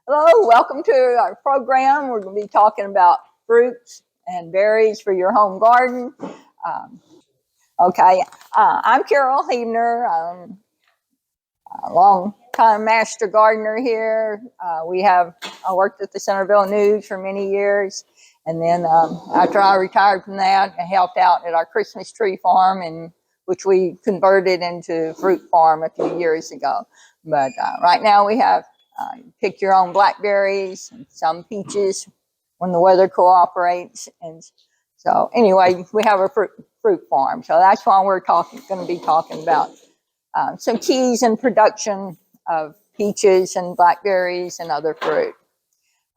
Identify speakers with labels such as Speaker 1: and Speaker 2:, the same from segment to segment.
Speaker 1: Hello, welcome to our program. We're going to be talking about fruits and berries for your home garden. I'm Carole Huebner. I'm a long-time master gardener here. I worked at the Centerville News for many years, and then after I retired from that, I helped out at our Christmas tree farm, which we converted into fruit farm a few years ago. But right now we have pick your own blackberries and some peaches when the weather cooperates. And so anyway, we have a fruit farm. So that's why we're going to be talking about some keys in production of peaches and blackberries and other fruit.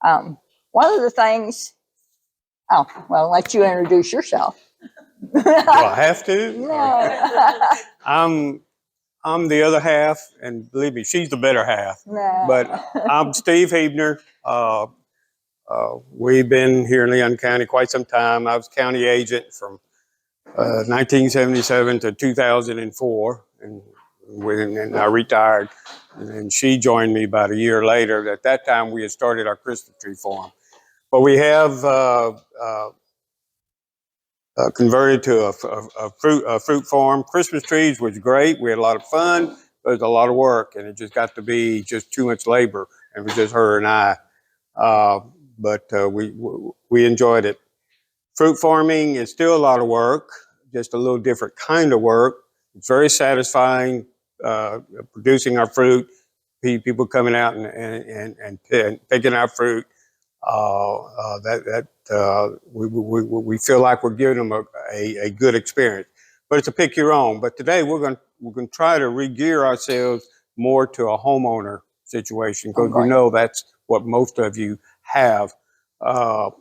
Speaker 1: One of the things, I'll let you introduce yourself.
Speaker 2: Do I have to?
Speaker 1: No.
Speaker 2: I'm the other half, and believe me, she's the better half.
Speaker 1: No.
Speaker 2: But I'm Steve Huebner. We've been here in Leon County quite some time. I was county agent from 1977 to 2004, and I retired. And she joined me about a year later. At that time, we had started our Christmas tree farm. But we have converted to a fruit farm. Christmas trees was great. We had a lot of fun. But it was a lot of work, and it just got to be just too much labor. It was just her and I. But we enjoyed it. Fruit farming is still a lot of work, just a little different kind of work. It's very satisfying producing our fruit. People coming out and picking our fruit. We feel like we're giving them a good experience, but it's a pick your own. But today we're going to try to re-gear ourselves more to a homeowner situation, because we know that's what most of you have. But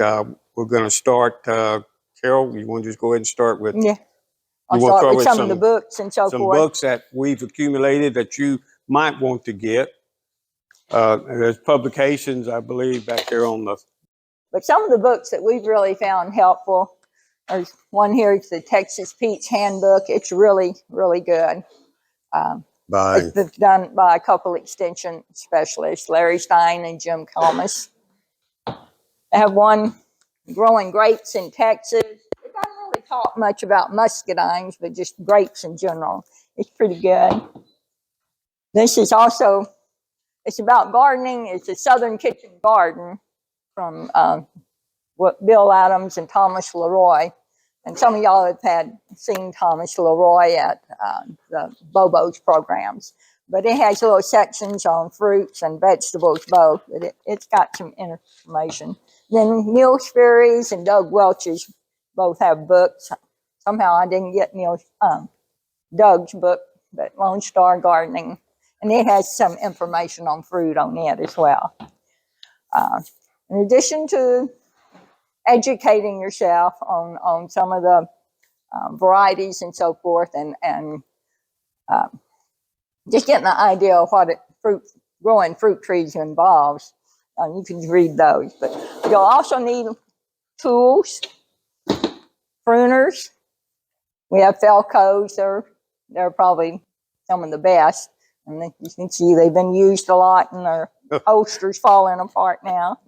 Speaker 2: we're going to start. Carole, you want to just go ahead and start with?
Speaker 1: Yeah. I'll start with some of the books and so forth.
Speaker 2: Some books that we've accumulated that you might want to get. There's publications, I believe, back there on the...
Speaker 1: But some of the books that we've really found helpful, there's one here, it's the Texas Peach Handbook. It's really, really good. It's done by a couple extension specialists, Larry Stein and Jim Calmus. I have one, Growing Grapes in Texas. It doesn't really talk much about muscadines, but just grapes in general. It's pretty good. This is also... It's about gardening. It's a Southern Kitchen Garden from Bill Adams and Thomas LeRoy. And some of y'all have seen Thomas LeRoy at the Bobo's programs. But it has little sections on fruits and vegetables both. But it's got some information. Then Neil Sperry's and Doug Welch's both have books. Somehow I didn't get Doug's book, but Lone Star Gardening. And it has some information on fruit on it as well. In addition to educating yourself on some of the varieties and so forth, and just getting an idea of what growing fruit trees involves, you can read those. But you'll also need tools, pruners. We have Felcos. They're probably some of the best. And you can see they've been used a lot, and their holsters falling apart now.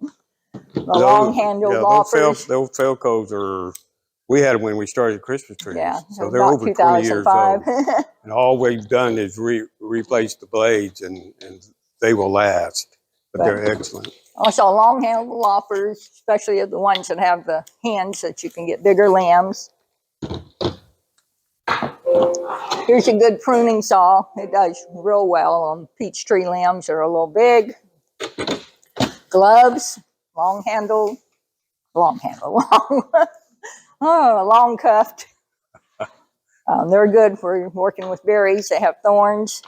Speaker 1: The long-handled loppers.
Speaker 2: Those Felcos we had them when we started Christmas trees.
Speaker 1: Yeah,
Speaker 2: so they're over 20 years old. And all we've done is replace the blades, and they will last. But they're excellent. Also,
Speaker 1: long-handled loppers, especially the ones that have the hands that you can get bigger limbs. Here's a good pruning saw. It does real well on peach tree limbs that are a little big. Gloves, long cuffed. They're good for working with berries. They have thorns,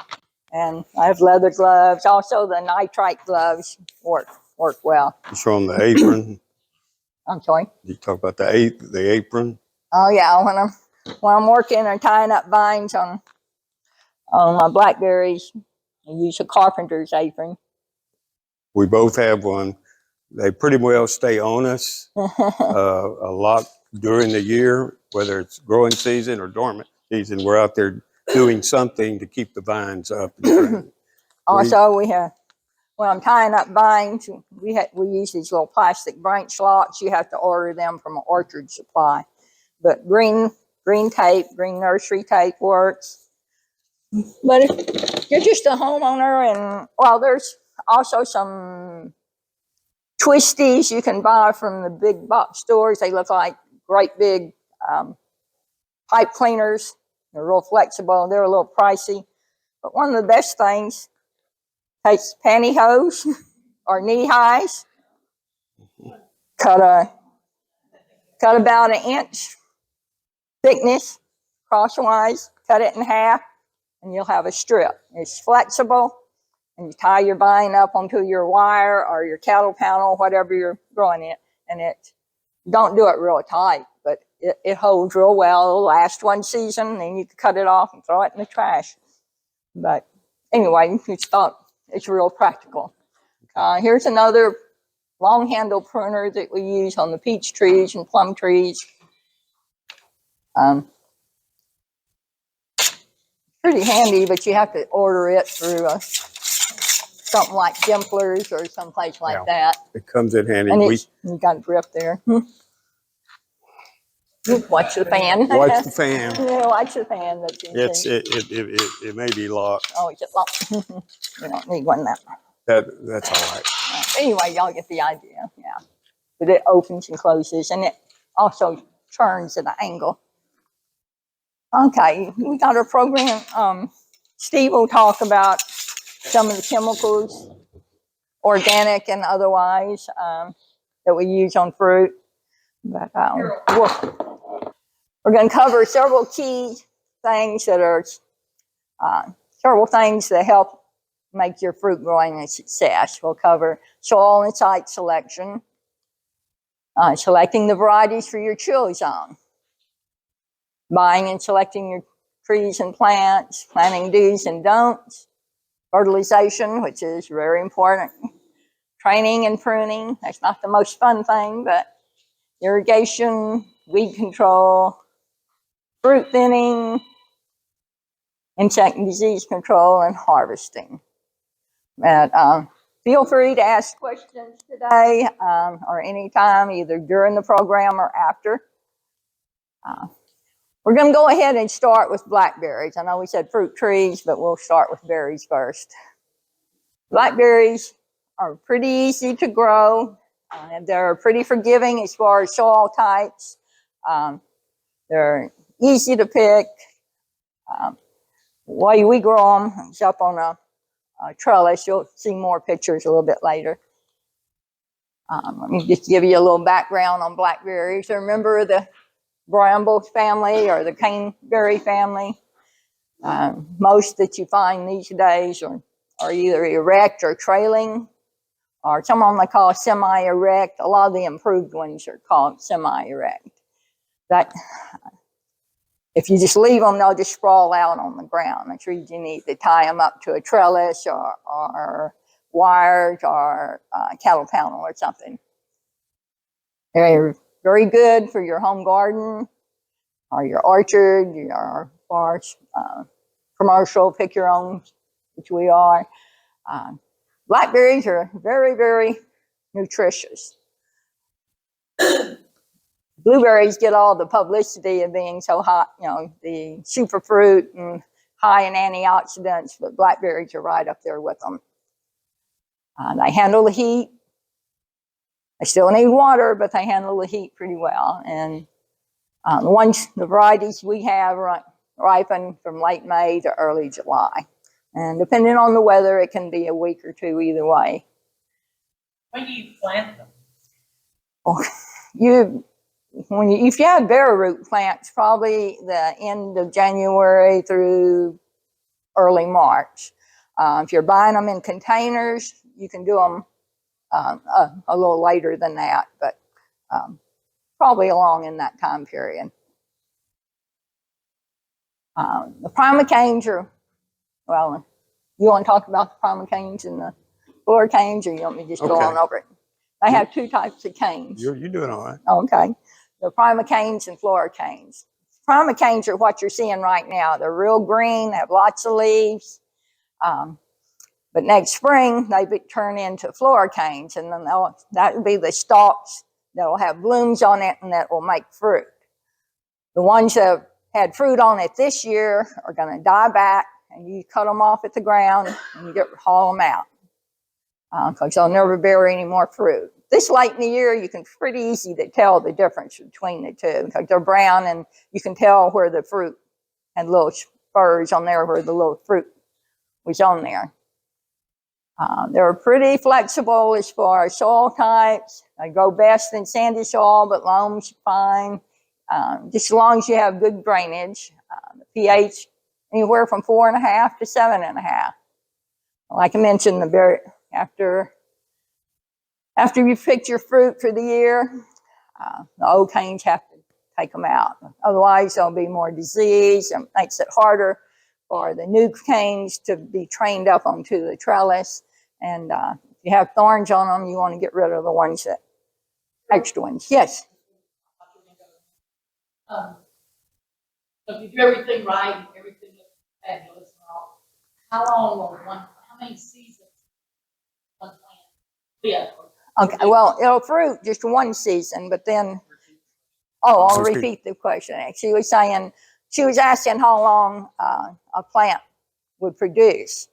Speaker 1: and I have leather gloves. Also, the nitrite gloves work well.
Speaker 2: You show them the apron.
Speaker 1: I'm sorry.
Speaker 2: You talk about the apron.
Speaker 1: Oh yeah, when I'm working or tying up vines on my blackberries, I use a carpenter's apron.
Speaker 2: We both have one. They pretty well stay on us a lot during the year, whether it's growing season or dormant season. We're out there doing something to keep the vines up.
Speaker 1: Also, we have when I'm tying up vines, we use these little plastic branch locks. You have to order them from an orchard supply. But green tape, green nursery tape works. But if you're just a homeowner, and well, there's also some twisties you can buy from the big box stores. They look like great big pipe cleaners. They're real flexible. They're a little pricey. But one of the best things, takes pantyhose or knee highs, cut about 1 inch thickness crosswise, cut it in half, and you'll have a strip. It's flexible, and you tie your vine up onto your wire or your cattle panel, whatever you're growing it, and don't do it real tight, but it holds real well. It'll last one season, then you can cut it off and throw it in the trash. But anyway, it's real practical. Here's another long handle pruner that we use on the peach trees and plum trees. Pretty handy, but you have to order it through something like Dimplers or someplace like that.
Speaker 2: It comes in handy.
Speaker 1: And you got a grip there. Watch the fan.
Speaker 2: Watch the fan.
Speaker 1: Yeah, watch the fan.
Speaker 2: It may be locked.
Speaker 1: Oh, is it locked? You don't need one that.
Speaker 2: That's all right.
Speaker 1: Anyway, y'all get the idea. Yeah, but it opens and closes, and it also turns at an angle. Okay, we got our program. Steve will talk about some of the chemicals, organic and otherwise, that we use on fruit. But we're going to cover several key things that are several things that help make your fruit growing a success. We'll cover soil and site selection, selecting the varieties for your chill zone, buying and selecting your trees and plants, planting do's and don'ts, fertilization, which is very important, training and pruning. That's not the most fun thing, but irrigation, weed control, fruit thinning, insect and disease control, and harvesting. But feel free to ask questions today or anytime, either during the program or after. We're going to go ahead and start with blackberries. I know we said fruit trees, but we'll start with berries first. Blackberries are pretty easy to grow. They're pretty forgiving as far as soil types. They're easy to pick. The way we grow them is up on a trellis. You'll see more pictures a little bit later. Let me just give you a little background on blackberries. They're a member of the bramble family or the caneberry family. Most that you find these days are either erect or trailing, or some of them they call semi-erect. A lot of the improved ones are called semi-erect. That if you just leave them, they'll just sprawl out on the ground. That's where you need to tie them up to a trellis or wires or cattle panel or something. They're very good for your home garden or your orchard, your large commercial, pick your own, which we are. Blackberries are very, very nutritious. Blueberries get all the publicity of being so hot, the superfruit and high in antioxidants, but blackberries are right up there with them. They handle the heat. They still need water, but they handle the heat pretty well. And the varieties we have ripen from late May to early July. And depending on the weather, it can be a week or two either way.
Speaker 3: When do you plant them?
Speaker 1: Well, if you have bare root plants, probably the end of January through early March. If you're buying them in containers, you can do them a little later than that, but probably along in that time period. The primocanes are, well, you want to talk about the primocanes and the floor canes, or you want me to just go on over it? They have two types of canes.
Speaker 2: You're doing all right.
Speaker 1: Okay. The primocanes and floor canes. Primocanes are what you're seeing right now. They're real green, they have lots of leaves. But next spring, they turn into flower canes, and then that will be the stalks that will have blooms on it and that will make fruit. The ones that had fruit on it this year are going to die back, and you cut them off at the ground and you haul them out because they'll never bear any more fruit. This late in the year, you can pretty easy to tell the difference between the two because they're brown, and you can tell where the fruit had little spurs on there where the little fruit was on there. They're pretty flexible as far as soil types. They grow best in sandy soil, but loam's fine. Just as long as you have good drainage. The pH anywhere from 4.5 to 7.5. Like I mentioned, after you picked your fruit for the year, the old canes have to take them out. Otherwise, there'll be more disease, and makes it harder for the new canes to be trained up onto the trellis. And if you have thorns on them, you want to get rid of the ones that extra ones. Yes.
Speaker 3: So if you do everything right, and everything looks fabulous and all, how many seasons one plant? Yeah.
Speaker 1: Okay, well, it'll fruit just one season, but then, I'll repeat the question. She was asking how long a plant would produce.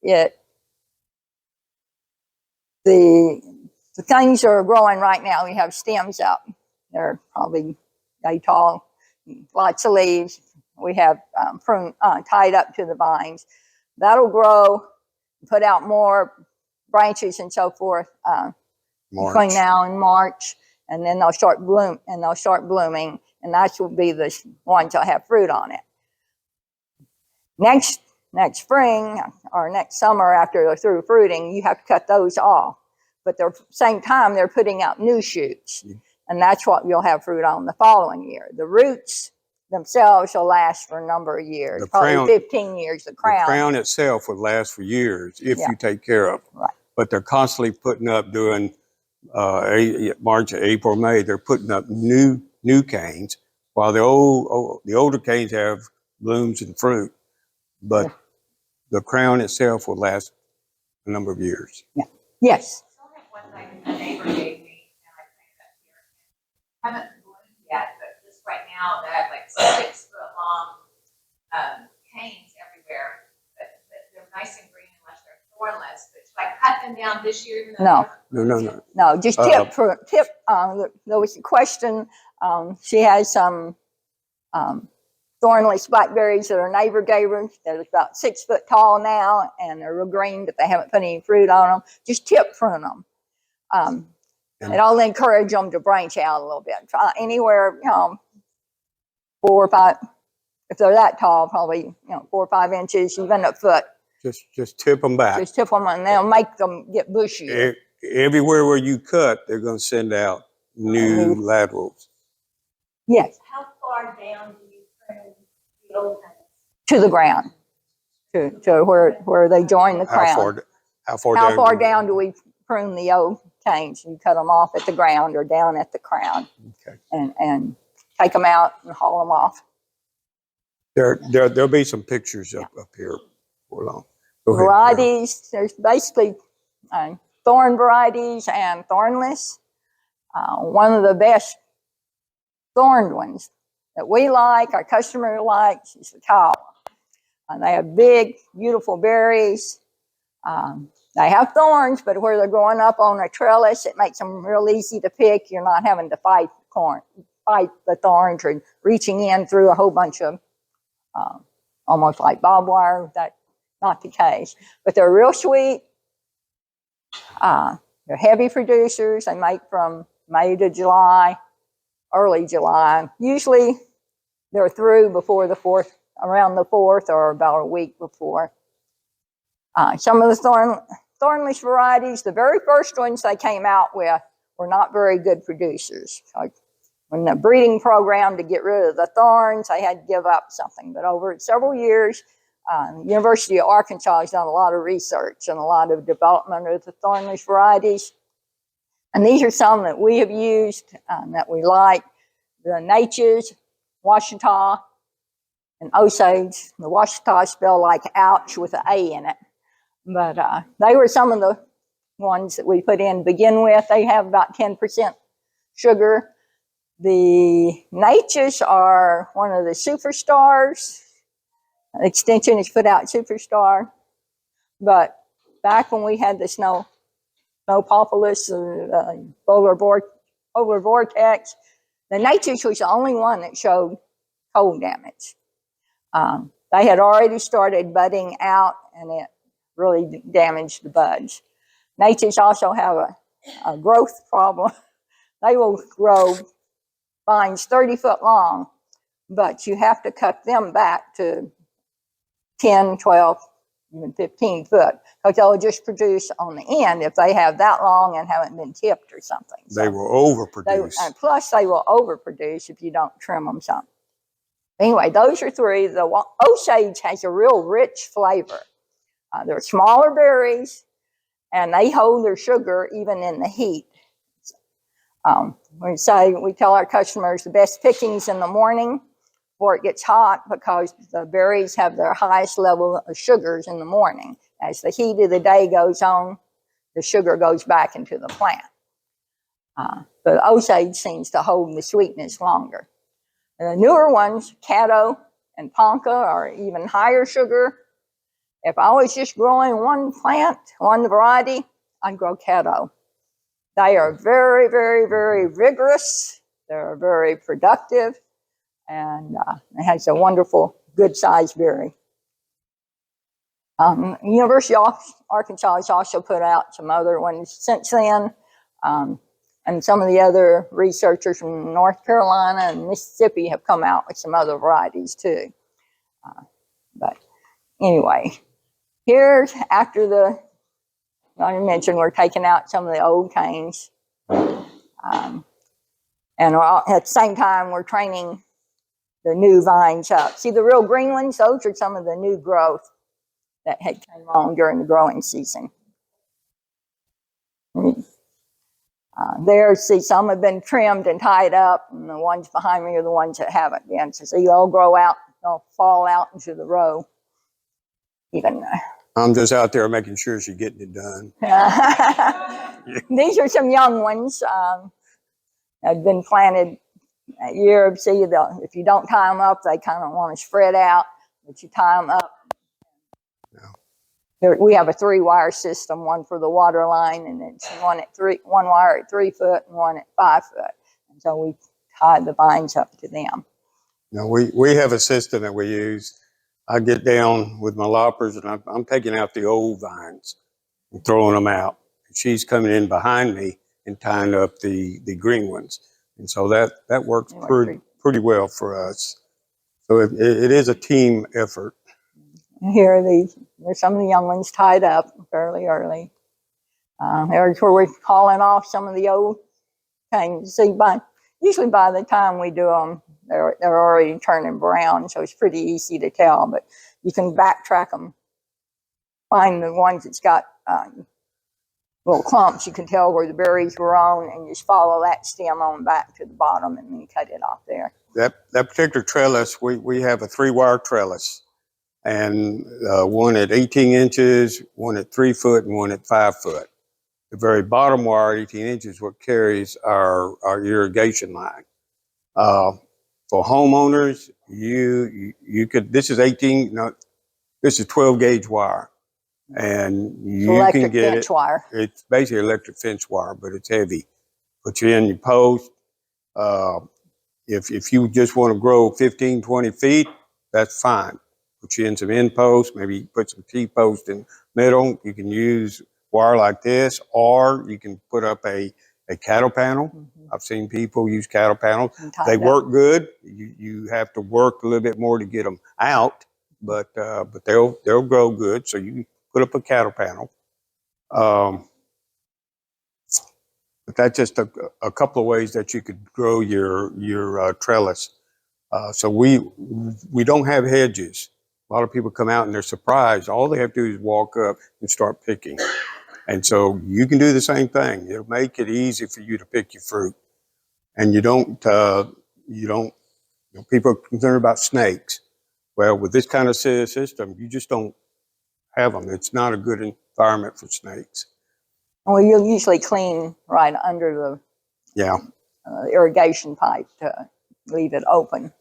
Speaker 1: The things that are growing right now, we have stems up. They're probably day tall, lots of leaves. We have prune tied up to the vines. That'll grow, put out more branches and so forth between now and March, and then they'll start blooming, and that will be the ones that have fruit on it. Next spring or next summer, after they're through fruiting, you have to cut those off. But at the same time, they're putting out new shoots, and that's what you'll have fruit on the following year. The roots themselves will last for a number of years, probably 15 years. The crown
Speaker 2: itself would last for years if you take care of it.
Speaker 1: Right.
Speaker 2: But they're constantly putting up during March, April, May. They're putting up new canes, while the older canes have blooms and fruit. But the crown itself will last a number of years.
Speaker 1: Yeah. Yes.
Speaker 4: One thing a neighbor gave me, and I planted up here. I haven't bloomed yet, but just right now they have like 6-foot-long canes everywhere. But they're nice and green unless they're thornless. But should I cut them down this year?
Speaker 1: No. Just tip. There was a question. She has some thornless blackberries that her neighbor gave her. They're about 6 foot tall now, and they're real green, but they haven't put any fruit on them. Just tip prune them. And I'll encourage them to branch out a little bit. Anywhere, 4 or 5, if they're that tall, probably 4 or 5 inches, even a foot.
Speaker 2: Just tip them back.
Speaker 1: Just tip them, and they'll make them get bushy.
Speaker 2: Everywhere where you cut, they're going to send out new laterals.
Speaker 1: Yes.
Speaker 4: How far down do you prune the old ones?
Speaker 1: To the ground, to where they join the crown.
Speaker 2: How far
Speaker 1: down do we prune the old canes? You cut them off at the ground or down at the crown, and take them out and haul them off.
Speaker 2: There'll be some pictures up here for long.
Speaker 1: Varieties, there's basically thorn varieties and thornless. One of the best thorned ones that we like, our customer likes, is the Carole. They have big, beautiful berries. They have thorns, but where they're growing up on a trellis, it makes them real easy to pick. You're not having to fight the thorns or reaching in through a whole bunch of almost like barbed wire. That's not the case. But they're real sweet. They're heavy producers. They make from May to July, early July. Usually they're through before the 4th, around the 4th or about a week before. Some of the thornless varieties, the very first ones they came out with were not very good producers. So when the breeding program to get rid of the thorns, they had to give up something. But over several years, University of Arkansas has done a lot of research and a lot of development of the thornless varieties. And these are some that we have used that we like. The Natchez, Washita, and Osage. The Washita spelled like ouch with an A in it. But they were some of the ones that we put in to begin with. They have about 10% sugar. The Natures are one of the superstars. Extension has put out Superstar. But back when we had the snowpocalypse, polar vortex, the Natures was the only one that showed cold damage. They had already started budding out, and it really damaged the buds. Natures also have a growth problem. They will grow vines 30 foot long, but you have to cut them back to 10, 12, even 15 foot, because they'll just produce on the end if they have that long and haven't been tipped or something.
Speaker 2: They will overproduce.
Speaker 1: And plus, they will overproduce if you don't trim them some. Anyway, those are three. The Osage has a real rich flavor. They're smaller berries, and they hold their sugar even in the heat. We tell our customers the best pickings in the morning before it gets hot, because the berries have their highest level of sugars in the morning. As the heat of the day goes on, the sugar goes back into the plant. But Osage seems to hold the sweetness longer. And the newer ones, Caddo and Ponca, are even higher sugar. If I was just growing one plant, one variety, I'd grow Caddo. They are very, very, very vigorous. They're very productive, and it has a wonderful, good-sized berry. University of Arkansas has also put out some other ones since then, and some of the other researchers from North Carolina and Mississippi have come out with some other varieties too. But anyway, here's after I mentioned we're taking out some of the old canes. And at the same time, we're training the new vines up. See the real green ones? Those are some of the new growth that had came on during the growing season. There, see, some have been trimmed and tied up, and the ones behind me are the ones that haven't been. So see, they'll grow out, they'll fall out into the row. Even
Speaker 2: I'm just out there making sure she's getting it done.
Speaker 1: These are some young ones. Have been planted a year. See, if you don't tie them up, they kind of want to spread out, but you tie them up. No. We have a 3-wire system, one for the water line, and it's one wire at 3 foot and one at 5 foot. And so we tie the vines up to them.
Speaker 2: Now we have a system that we use. I get down with my loppers, and I'm taking out the old vines and throwing them out. She's coming in behind me and tying up the green ones. And so that works pretty well for us. So it is a team effort.
Speaker 1: Here there's some of the young ones tied up fairly early. There's where we're calling off some of the old canes. See, usually by the time we do them, they're already turning brown, so it's pretty easy to tell. But you can backtrack them, find the ones that's got little clumps. You can tell where the berries were on, and just follow that stem on back to the bottom, and then cut it off there. That
Speaker 2: particular trellis, we have a 3-wire trellis, and one at 18 inches, one at 3 foot, and one at 5 foot. The very bottom wire, 18 inches, what carries our irrigation line. For homeowners, you could, this is 12 gauge wire, and you can get it. Wire. It's basically electric fence wire, but it's heavy. Put you in your post. If you just want to grow 15, 20 feet, that's fine. Put you in some end posts, maybe put some T-post in the middle. You can use wire like this, or you can put up a cattle panel. Mm-hmm. I've seen people use cattle panels. They work good. You have to work a little bit more to get them out, but they'll grow good. So you can put up a cattle panel. But that's just a couple of ways that you could grow your trellis. So we don't have hedges. A lot of people come out and they're surprised. All they have to do is walk up and start picking. And so you can do the same thing. It'll make it easy for you to pick your fruit. And people are concerned about snakes. Well, with this kind of system, you just don't have them. It's not a good environment for snakes.
Speaker 1: Well, you'll usually clean right under
Speaker 2: Yeah.
Speaker 1: the irrigation pipe to leave it open.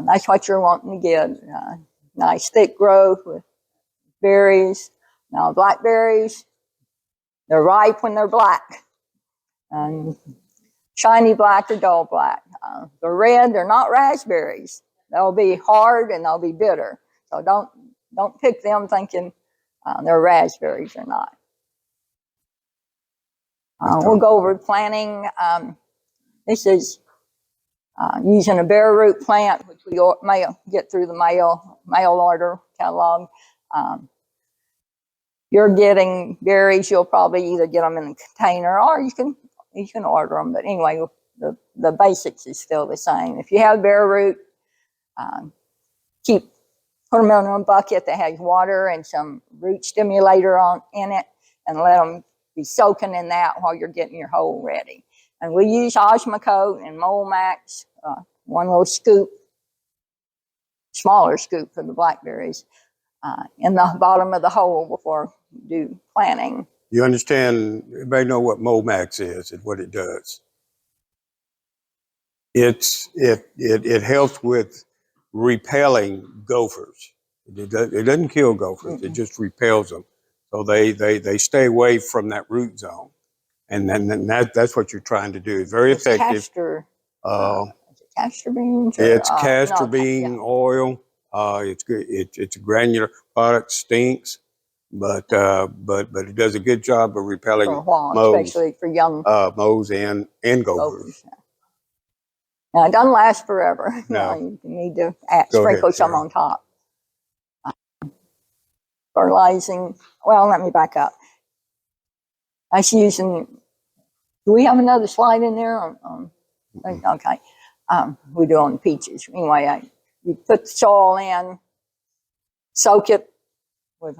Speaker 1: That's what you're wanting to get. Nice thick growth with berries. Now, blackberries, they're ripe when they're black. And shiny black or dull black. The red, they're not raspberries. They'll be hard and they'll be bitter. So don't pick them thinking they're raspberries or not. We'll go over planting. This is using a bare root plant, which we may get through the mail order catalog. You're getting berries. You'll probably either get them in a container or you can order them. But anyway, the basics is still the same. If you have bare root, put them in a bucket that has water and some root stimulator in it, and let them be soaking in that while you're getting your hole ready. And we use Osmocote and Mole Max, one little scoop, smaller scoop for the blackberries, in the bottom of the hole before you do planting.
Speaker 2: You understand, everybody know what Momax is and what it does. It helps with repelling gophers. It doesn't kill gophers, it just repels them. So they stay away from that root zone. And then that's what you're trying to do. It's very effective.
Speaker 1: Castor,
Speaker 2: is
Speaker 1: it castor beans?
Speaker 2: It's castor bean oil. It's good. It's a granular product, stinks, but it does a good job of repelling
Speaker 1: for a while,
Speaker 2: moles,
Speaker 1: especially for young
Speaker 2: moles and gophers.
Speaker 1: gophers. Now, it doesn't last forever.
Speaker 2: No.
Speaker 1: You need to sprinkle some on top. Fertilizing. Well, let me back up. That's using. Do we have another slide in there? Okay. We do on peaches. Anyway, you put the soil in, soak it with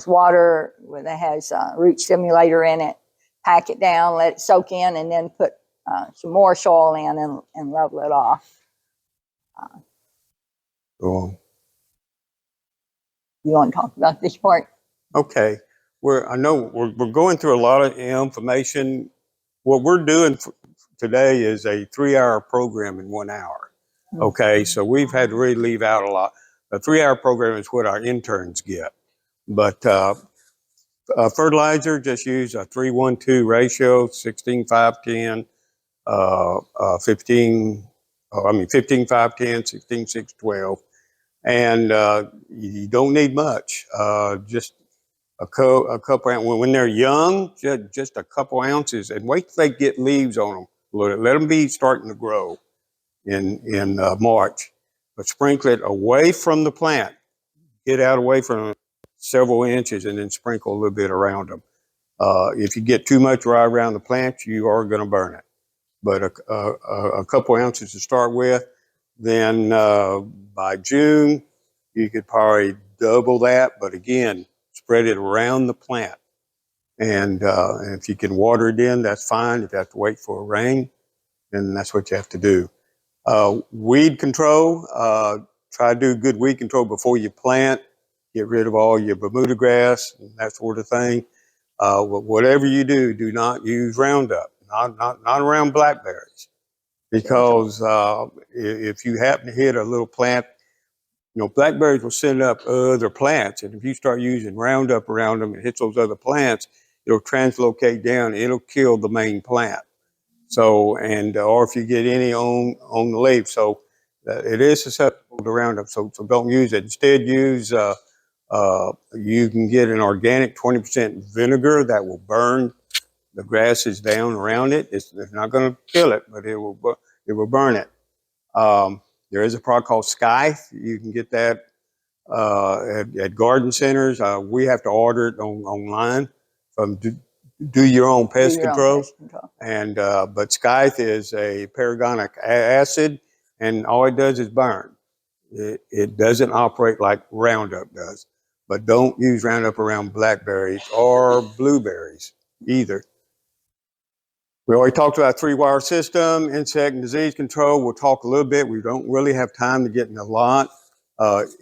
Speaker 1: water that has a root stimulator in it, pack it down, let it soak in, and then put some more soil in and level it off.
Speaker 2: Cool.
Speaker 1: You want to talk about this part?
Speaker 2: Okay. I know we're going through a lot of information. What we're doing today is a 3-hour program in 1 hour. Okay, so we've had to really leave out a lot. A 3-hour program is what our interns get. But fertilizer, just use a 3:1:2 ratio, 16:5:10, 15:5:10, 16:6:12. And you don't need much, just a couple, when they're young, just a couple ounces, and wait till they get leaves on them. Let them be starting to grow in March, but sprinkle it away from the plant. Get out away from it several inches and then sprinkle a little bit around them. If you get too much right around the plant, you are going to burn it. But a couple ounces to start with, then by June, you could probably double that, but again, spread it around the plant. And if you can water it in, that's fine. If you have to wait for a rain, then that's what you have to do. Weed control, try to do good weed control before you plant. Get rid of all your Bermuda grass and that sort of thing. Whatever you do, do not use Roundup, not around blackberries. Because if you happen to hit a little plant, blackberries will send up other plants. And if you start using Roundup around them, it hits those other plants, it'll translocate down, it'll kill the main plant. So, or if you get any on the leaf. So it is susceptible to Roundup, so don't use it. Instead, use, you can get an organic 20% vinegar that will burn the grasses down around it. It's not going to kill it, but it will burn it. There is a product called Scythe. You can get that at garden centers. We have to order it online from Do Your Own Pest Control. And but Scythe is a paragonic acid, and all it does is burn. It doesn't operate like Roundup does. But don't use Roundup around blackberries or blueberries either. We already talked about 3-wire system, insect and disease control. We'll talk a little bit. We don't really have time to get in a lot.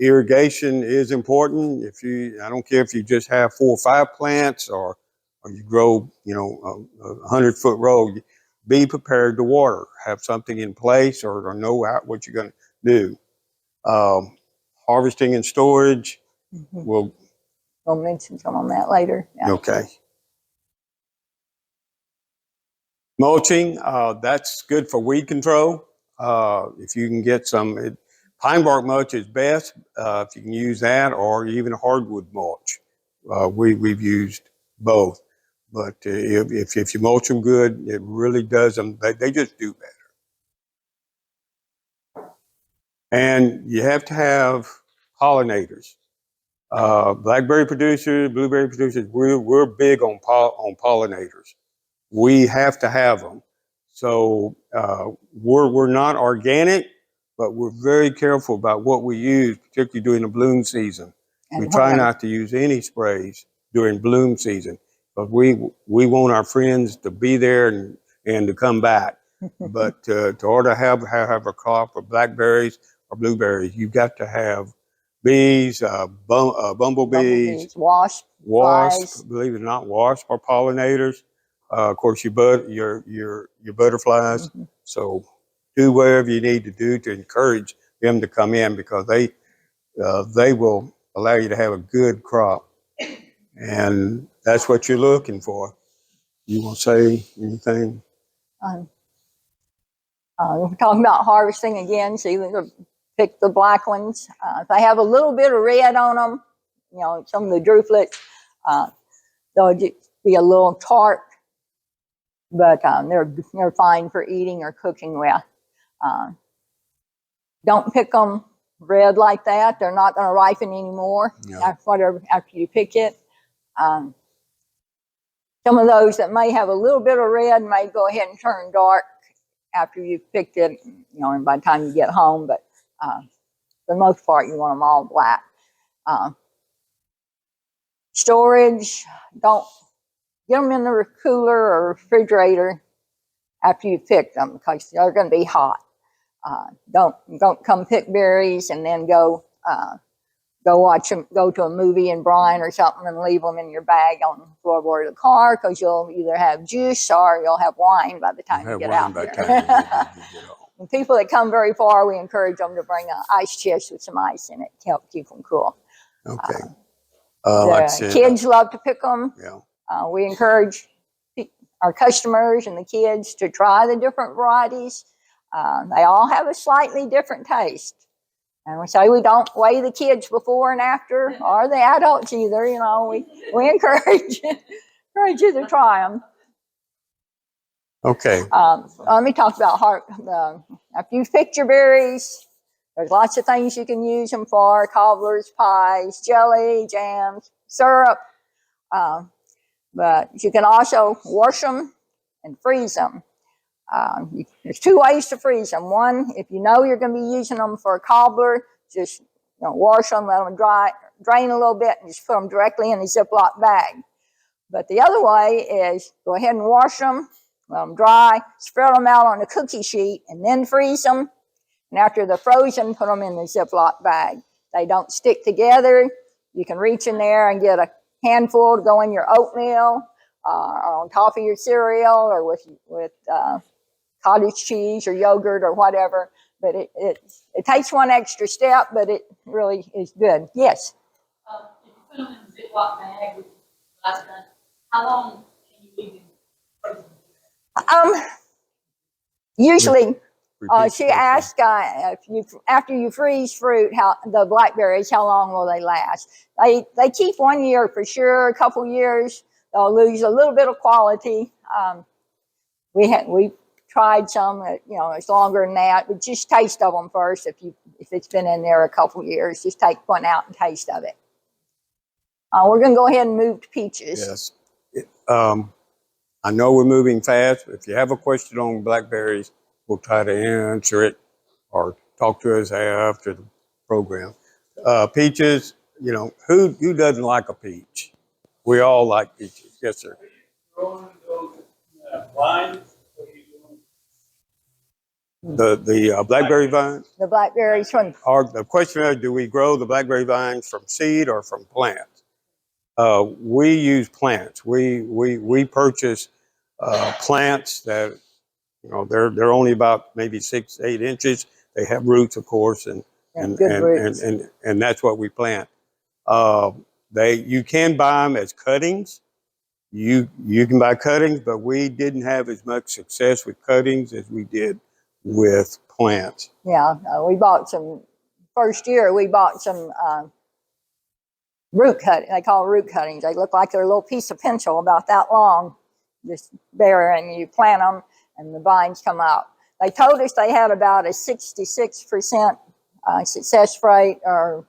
Speaker 2: Irrigation is important. I don't care if you just have 4 or 5 plants or you grow, 100-foot row. Be prepared to water. Have something in place or know what you're going to do. Harvesting and storage.
Speaker 1: We'll mention some on that later. Yeah.
Speaker 2: Okay. Mulching, that's good for weed control. If you can get some, pine bark mulch is best if you can use that, or even hardwood mulch. We've used both, but if you mulch them good, it really does them. They just do better. And you have to have pollinators. Blackberry producers, blueberry producers, we're big on pollinators. We have to have them. So we're not organic, but we're very careful about what we use, particularly during the bloom season.
Speaker 1: And
Speaker 2: we try not to use any sprays during bloom season, but we want our friends to be there and to come back. But to order to have a crop of blackberries or blueberries, you've got to have bees, bumblebees,
Speaker 1: wasps,
Speaker 2: believe it or not, wasps are pollinators. Of course, your butterflies.
Speaker 1: Mm-hmm.
Speaker 2: So do whatever you need to do to encourage them to come in, because they will allow you to have a good crop, and that's what you're looking for. You want to say anything?
Speaker 1: We're talking about harvesting again. So you pick the black ones. If they have a little bit of red on them, some of the drupelets, they'll just be a little tart, but they're fine for eating or cooking with. Don't pick them red like that. They're not going to ripen anymore.
Speaker 2: Yeah.
Speaker 1: After you pick it. Some of those that may have a little bit of red may go ahead and turn dark after you've picked it, and by the time you get home. But for the most part, you want them all black. Storage, don't get them in the cooler or refrigerator after you pick them, because they're going to be hot. Don't come pick berries and then go to a movie in Bryan or something and leave them in your bag on the floorboard of the car, because you'll either have juice or you'll have wine by the time you get out there. And people that come very far, we encourage them to bring an ice chest with some ice in it to help keep them cool.
Speaker 2: Okay.
Speaker 1: Like I said, kids love to pick them.
Speaker 2: Yeah.
Speaker 1: We encourage our customers and the kids to try the different varieties. They all have a slightly different taste. And we say we don't weigh the kids before and after, or the adults either. We encourage you to try them.
Speaker 2: Okay.
Speaker 1: Let me talk about after you've picked your berries, there's lots of things you can use them for: cobblers, pies, jelly, jams, syrup. But you can also wash them and freeze them. There's 2 ways to freeze them. One, if you know you're going to be using them for a cobbler, just wash them, let them drain a little bit, and just put them directly in a Ziploc bag. But the other way is go ahead and wash them, let them dry, spread them out on a cookie sheet, and then freeze them. And after they're frozen, put them in the Ziploc bag. They don't stick together. You can reach in there and get a handful to go in your oatmeal, or on top of your cereal, or with cottage cheese or yogurt or whatever. But it takes one extra step, but it really is good. Yes?
Speaker 3: If you put them in a Ziploc bag, which I've done, how long can you leave them frozen?
Speaker 1: Usually, she asked after you freeze fruit, the blackberries, how long will they last? They keep 1 year for sure. A couple years, they'll lose a little bit of quality. We've tried some that, it's longer than that, but just taste of them first. If it's been in there a couple years, just take one out and taste of it. We're going to go ahead and move to peaches.
Speaker 2: Yes. I know we're moving fast. If you have a question on blackberries, we'll try to answer it or talk to us after the program. Peaches, who doesn't like a peach? We all like peaches. Yes, sir.
Speaker 5: Growing those vines, what are you doing?
Speaker 2: The blackberry vine.
Speaker 1: The blackberries from,
Speaker 2: Or the question is, do we grow the blackberry vines from seed or from plants? We use plants. We purchase plants that, you know, they're only about maybe 6, 8 inches. They have roots, of course, and
Speaker 1: good roots.
Speaker 2: and that's what we plant. You can buy them as cuttings. You can buy cuttings, but we didn't have as much success with cuttings as we did with plants.
Speaker 1: Yeah, we bought some, first year we bought some root cut. They call root cuttings. They look like they're a little piece of pencil about that long, just bare, and you plant them and the vines come out. They told us they had about a 66% success rate or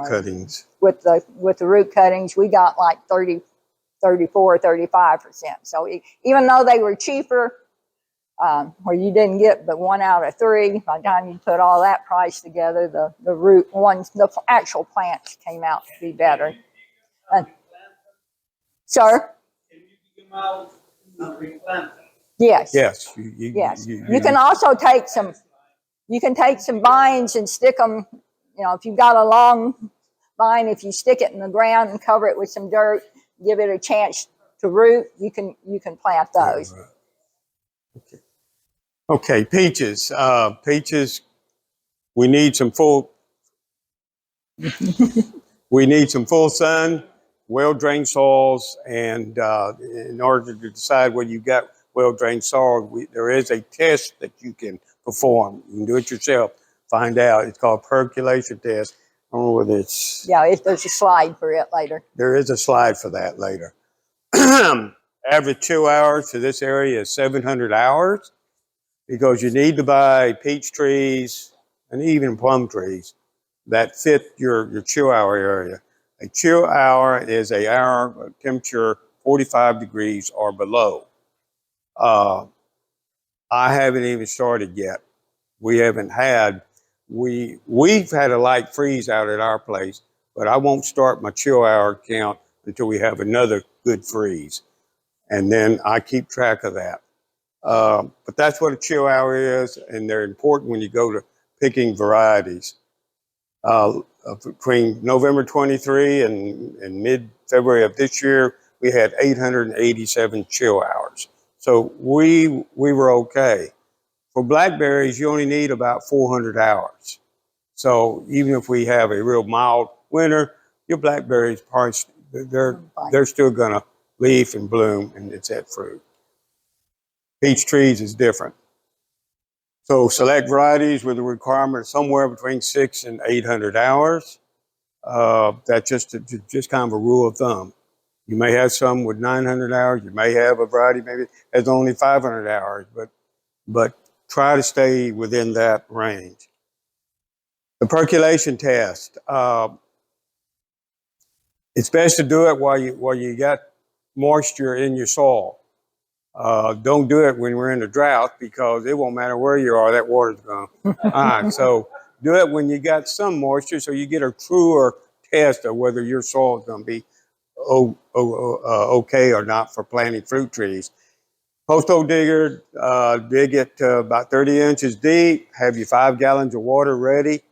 Speaker 2: Cuttings.
Speaker 1: with the root cuttings. We got like 30, 34, 35%. So even though they were cheaper, where you didn't get but 1 out of 3, by the time you put all that price together, the root ones, the actual plants came out to be better. Sir?
Speaker 5: Can you dig them out and replant them?
Speaker 1: Yes.
Speaker 2: Yes.
Speaker 1: Yes. You can also take some. You can take some vines and stick them. You know, if you've got a long vine, if you stick it in the ground and cover it with some dirt, give it a chance to root, you can plant those.
Speaker 2: Okay, peaches. Peaches. We need some full. We need some full sun, well-drained soils, and in order to decide whether you got well-drained soil, there is a test that you can perform. You can do it yourself. Find out. It's called percolation test. I don't know whether it's.
Speaker 1: Yeah, there's a slide for it later.
Speaker 2: There is a slide for that later. Average chill hours for this area is 700 hours because you need to buy peach trees and even plum trees that fit your chill hour area. A chill hour is an hour of temperature 45 degrees or below. I haven't even started yet. We've had a light freeze out at our place, but I won't start my chill hour count until we have another good freeze. And then I keep track of that. But that's what a chill hour is, and they're important when you go to picking varieties. Between November 23 and mid-February of this year, we had 887 chill hours. So we were okay. For blackberries, you only need about 400 hours. So even if we have a real mild winter, your blackberries, they're still gonna leaf and bloom, and it's at fruit. Peach trees is different. So select varieties with a requirement of somewhere between 600 and 800 hours. That's just kind of a rule of thumb. You may have some with 900 hours. You may have a variety maybe has only 500 hours, but try to stay within that range. The percolation test. It's best to do it while you got moisture in your soil. Don't do it when we're in a drought because it won't matter where you are, that water's gone. All right, so do it when you got some moisture so you get a truer test of whether your soil is going to be okay or not for planting fruit trees. Post-hole digger, dig it to about 30 inches deep, have your 5 gallons of water ready,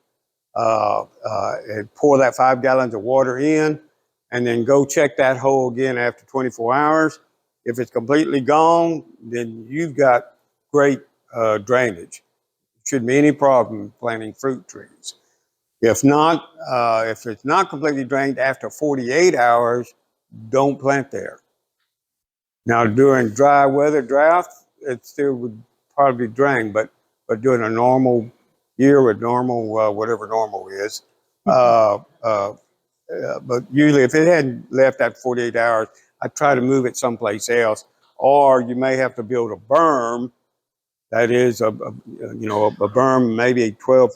Speaker 2: and pour that 5 gallons of water in, and then go check that hole again after 24 hours. If it's completely gone, then you've got great drainage. Shouldn't be any problem planting fruit trees. If not, if it's not completely drained after 48 hours, don't plant there. Now during dry weather drought, it still would probably drain, but during a normal year with normal, whatever normal is, but usually if it hadn't left after 48 hours, I'd try to move it someplace else, or you may have to build a berm. That is a berm maybe 12,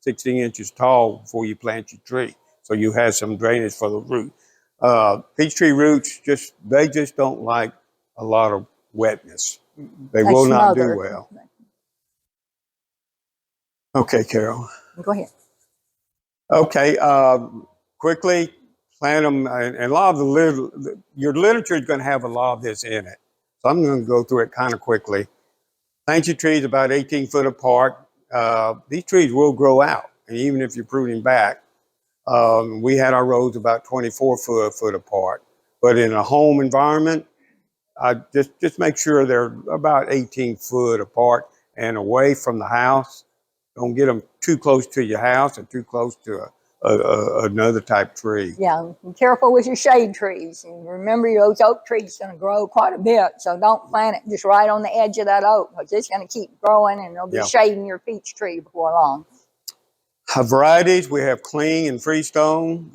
Speaker 2: 16 inches tall before you plant your tree, so you have some drainage for the root. Peach tree roots they just don't like a lot of wetness. They will not do well. Okay, Carol.
Speaker 1: Go ahead.
Speaker 2: Okay, quickly plant them, and a lot of your literature is going to have a lot of this in it. So I'm going to go through it kind of quickly. Plant your trees about 18 foot apart. these trees will grow out. And even if you're pruning back, we had our rows about 24 foot apart. But in a home environment, just make sure they're about 18 foot apart and away from the house. Don't get them too close to your house or too close to another type tree.
Speaker 1: Yeah, be careful with your shade trees. And remember, those oak trees going to grow quite a bit. So don't plant it just right on the edge of that oak, because it's going to keep growing and it'll be shading your peach tree before long.
Speaker 2: Varieties, we have cling and freestone.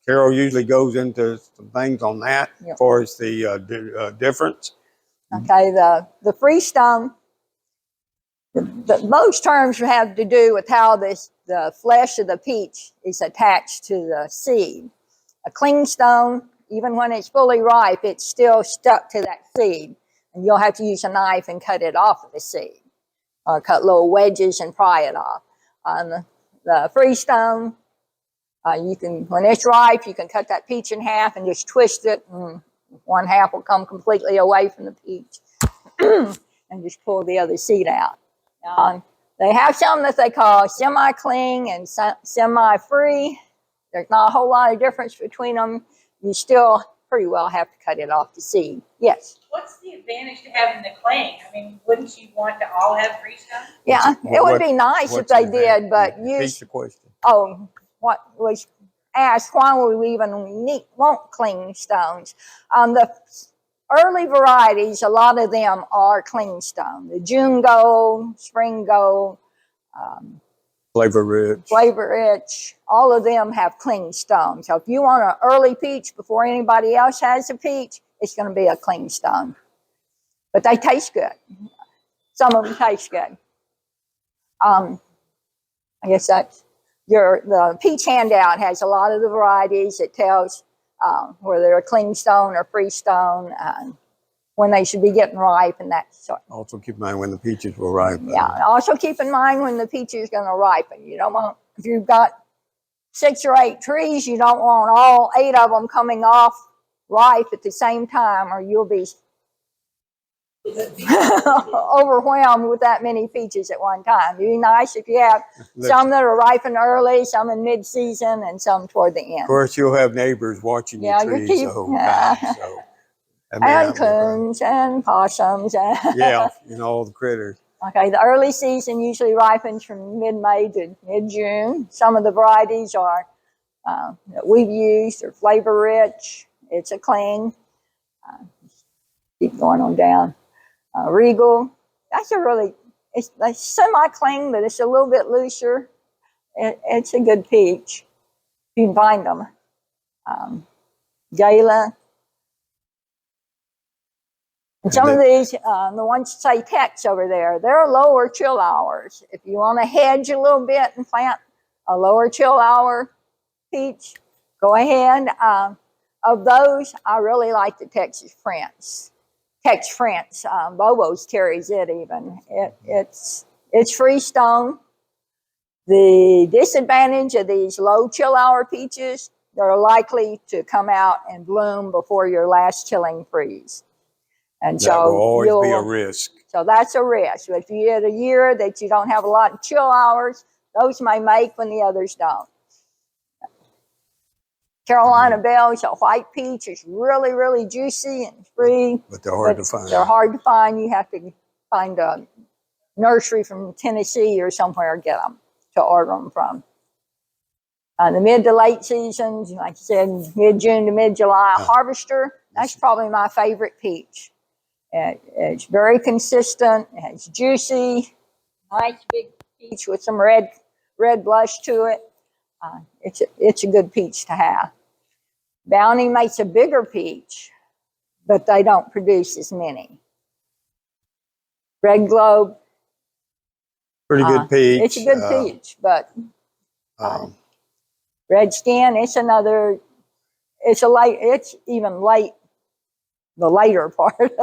Speaker 2: Carole usually goes into some things on that as far as the difference.
Speaker 1: Okay, the freestone, most terms have to do with how the flesh of the peach is attached to the seed. A clingstone, even when it's fully ripe, it's still stuck to that seed. And you'll have to use a knife and cut it off of the seed, or cut little wedges and pry it off. The freestone, you can, when it's ripe, you can cut that peach in half and just twist it, and one half will come completely away from the peach, and just pull the other seed out. They have some that they call semi-cling and semi-free. There's not a whole lot of difference between them. You still pretty well have to cut it off the seed. Yes?
Speaker 4: What's the advantage to having the cling? I mean, wouldn't you want to all have freestone?
Speaker 1: Yeah, it would be nice if they did, but
Speaker 2: Repeat the question.
Speaker 1: Oh, what was asked, why would we even want clingstones? The early varieties, a lot of them are clingstone. The June Gold, Spring Gold,
Speaker 2: Flavor Rich,
Speaker 1: all of them have clingstone. So if you want an early peach before anybody else has a peach, it's going to be a clingstone. But they taste good. Some of them taste good. I guess that's the peach handout has a lot of the varieties. It tells whether they're a clingstone or freestone, when they should be getting ripe and that sort.
Speaker 2: Also keep in mind when the peaches will ripen.
Speaker 1: Yeah, also keep in mind when the peach is going to ripen. You don't want, if you've got 6 or 8 trees, you don't want all 8 of them coming off ripe at the same time, or you'll be overwhelmed with that many peaches at one time. It'd be nice if you have some that are ripened early, some in mid-season, and some toward the end.
Speaker 2: Of course, you'll have neighbors watching your trees the whole time. So,
Speaker 1: and coons and possums.
Speaker 2: Yeah, all the critters.
Speaker 1: Okay, the early season usually ripens from mid-May to mid-June. Some of the varieties are that we've used are Flavor Rich. It's a cling. Keep going on down. Regal, that's it's a semi-cling, but it's a little bit looser. It's a good peach. You can find them. Gala. And some of these, the ones that say Tex over there, they're lower chill hours. If you want to hedge a little bit and plant a lower chill hour peach, go ahead. Of those, I really like the Texas Prince. Tex France, Bobo's carries it even. It's freestone. The disadvantage of these low chill hour peaches, they're likely to come out and bloom before your last chilling freeze. And
Speaker 2: that will always be a risk. So
Speaker 1: that's a risk. But if you get a year that you don't have a lot of chill hours, those may make when the others don't. Carolina Bells, a white peach, is really, really juicy and free.
Speaker 2: But they're hard to find.
Speaker 1: They're hard to find. You have to find a nursery from Tennessee or somewhere to get them, to order them from. The mid to late seasons, like I said, mid-June to mid-July, Harvester, that's probably my favorite peach. It's very consistent. It's juicy, nice big peach with some red blush to it. It's a good peach to have. Bounty makes a bigger peach, but they don't produce as many. Red Globe.
Speaker 2: Pretty good peach.
Speaker 1: It's a good peach, but Red Skin, it's even late, the later part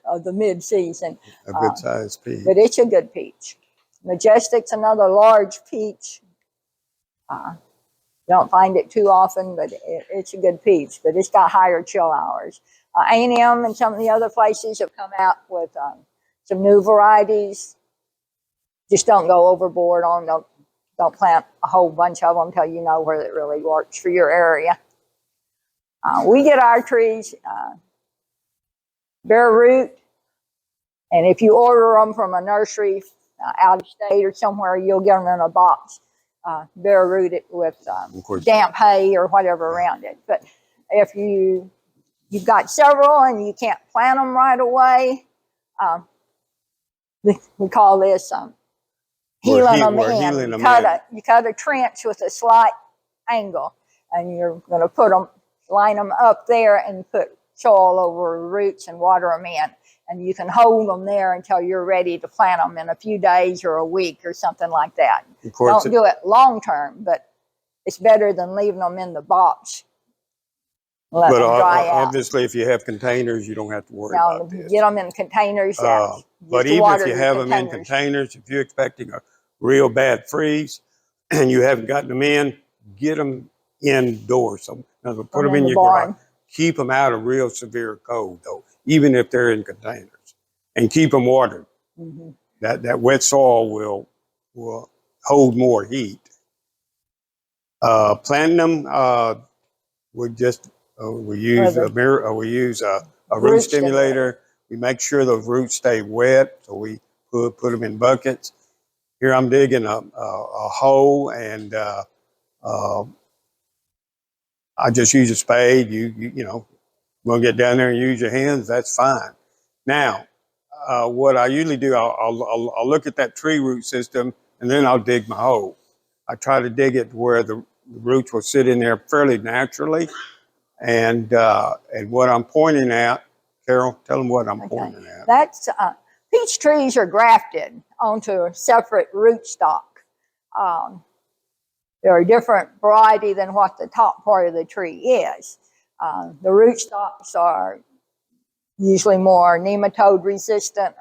Speaker 1: of the mid-season.
Speaker 2: A good sized peach.
Speaker 1: But it's a good peach. Majestic's another large peach. You don't find it too often, but it's a good peach. But it's got higher chill hours. A&M and some of the other places have come out with some new varieties. just don't go overboard on them. Don't plant a whole bunch of them until you know where it really works for your area. We get our trees bare root, and if you order them from a nursery out of state or somewhere, you'll get them in a box, bare rooted with damp hay or whatever around it. But if you've got several and you can't plant them right away, we call this healing them in. You cut a trench with a slight angle, and you're going to line them up there and put soil over the roots and water them in. And you can hold them there until you're ready to plant them in a few days or a week or something like that. Don't do it long term, but it's better than leaving them in the box. Let them dry out.
Speaker 2: Obviously, if you have containers, you don't have to worry about this.
Speaker 1: Get them in containers.
Speaker 2: But even if you have them in containers, if you're expecting a real bad freeze and you haven't gotten them in, get them indoors. So put them in your garage. Keep them out of real severe cold, though, even if they're in containers, and keep them watered. Mm-hmm. That wet soil will hold more heat. Planting them, we use a root stimulator. We make sure those roots stay wet, so we put them in buckets. Here I'm digging a hole, and I just use a spade. You know, want to get down there and use your hands, that's fine. Now, what I usually do, I'll look at that tree root system, and then I'll dig my hole. I try to dig it where the roots will sit in there fairly naturally. And what I'm pointing at, Carol, tell them what I'm pointing at.
Speaker 1: That's peach trees are grafted onto a separate root stock. They're a different variety than what the top part of the tree is. The root stocks are usually more nematode resistant,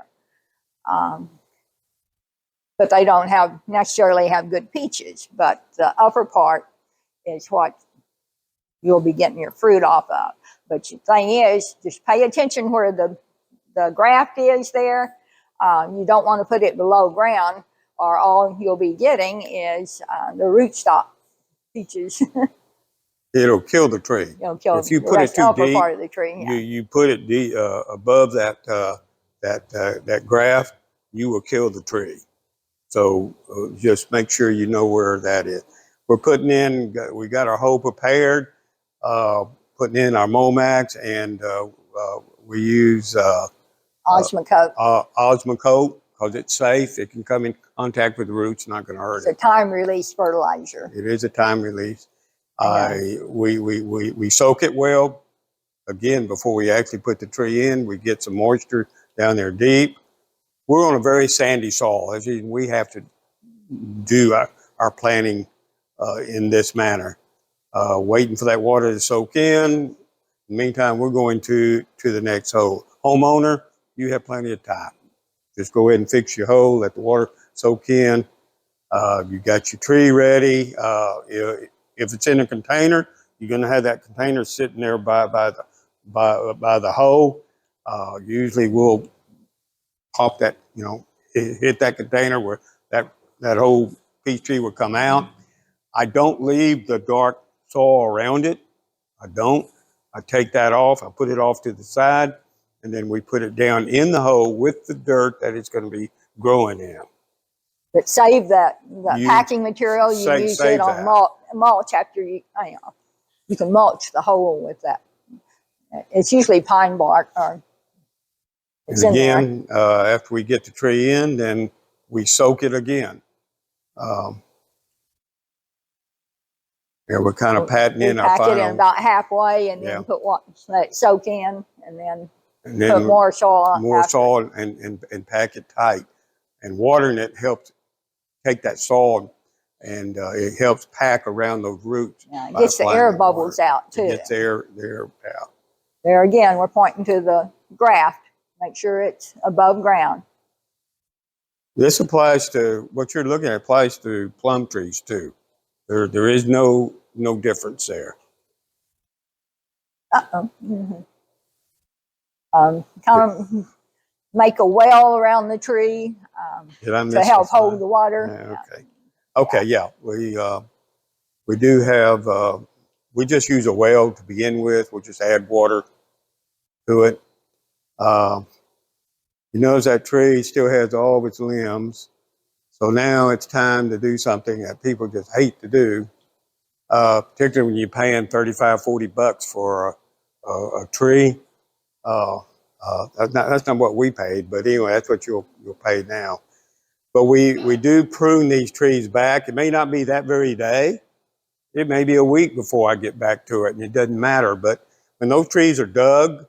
Speaker 1: but they don't necessarily have good peaches. But the upper part is what you'll be getting your fruit off of. But the thing is, just pay attention where the graft is there. You don't want to put it below ground, or all you'll be getting is the rootstock peaches.
Speaker 2: It'll kill the tree. If you put it too deep,
Speaker 1: part of the tree,
Speaker 2: you put it deep, above that graft, you will kill the tree. So just make sure you know where that is. We're putting in, we got our hole prepared, putting in our Momax, and we use
Speaker 1: Osmocote.
Speaker 2: Osmocote, because it's safe. It can come in contact with the roots, not going to hurt it.
Speaker 1: It's a time release fertilizer.
Speaker 2: It is a time release. We soak it well. Again, before we actually put the tree in, we get some moisture down there deep. We're on a very sandy soil. As we have to do our planting in this manner, waiting for that water to soak in. In the meantime, we're going to the next hole. Homeowner, you have plenty of time. Just go ahead and fix your hole, let the water soak in. You got your tree ready. If it's in a container, you're going to have that container sitting there by the hole. Usually we'll pop that, hit that container where that whole peach tree will come out. I don't leave the dark soil around it. I don't. I take that off. I put it off to the side, and then we put it down in the hole with the dirt that it's going to be growing in.
Speaker 1: But save that packing material. You use it on mulch after you can mulch the hole with that. It's usually pine bark. And
Speaker 2: again, after we get the tree in, then we soak it again. We're kind of patting in our final.
Speaker 1: Pack it in about halfway, and then let it soak in, and then put more soil on.
Speaker 2: More soil and pack it tight. And watering it helps take that soil, and it helps pack around those roots.
Speaker 1: Yeah, it gets the air bubbles out too.
Speaker 2: It gets air out.
Speaker 1: There again, we're pointing to the graft. Make sure it's above ground.
Speaker 2: This applies to what you're looking at. Applies to plum trees too. There is no difference there.
Speaker 1: make a well around the tree
Speaker 2: Did I miss
Speaker 1: to help
Speaker 2: the slide?
Speaker 1: hold the water.
Speaker 2: Yeah, okay. Okay, yeah. We do have, we just use a well to begin with. We'll just add water to it. You notice that tree still has all of its limbs. So now it's time to do something that people just hate to do, particularly when you're paying 35, 40 bucks for a tree. That's not what we paid, but anyway, that's what you'll pay now. But we do prune these trees back. It may not be that very day. It may be a week before I get back to it, and it doesn't matter. But when those trees are dug,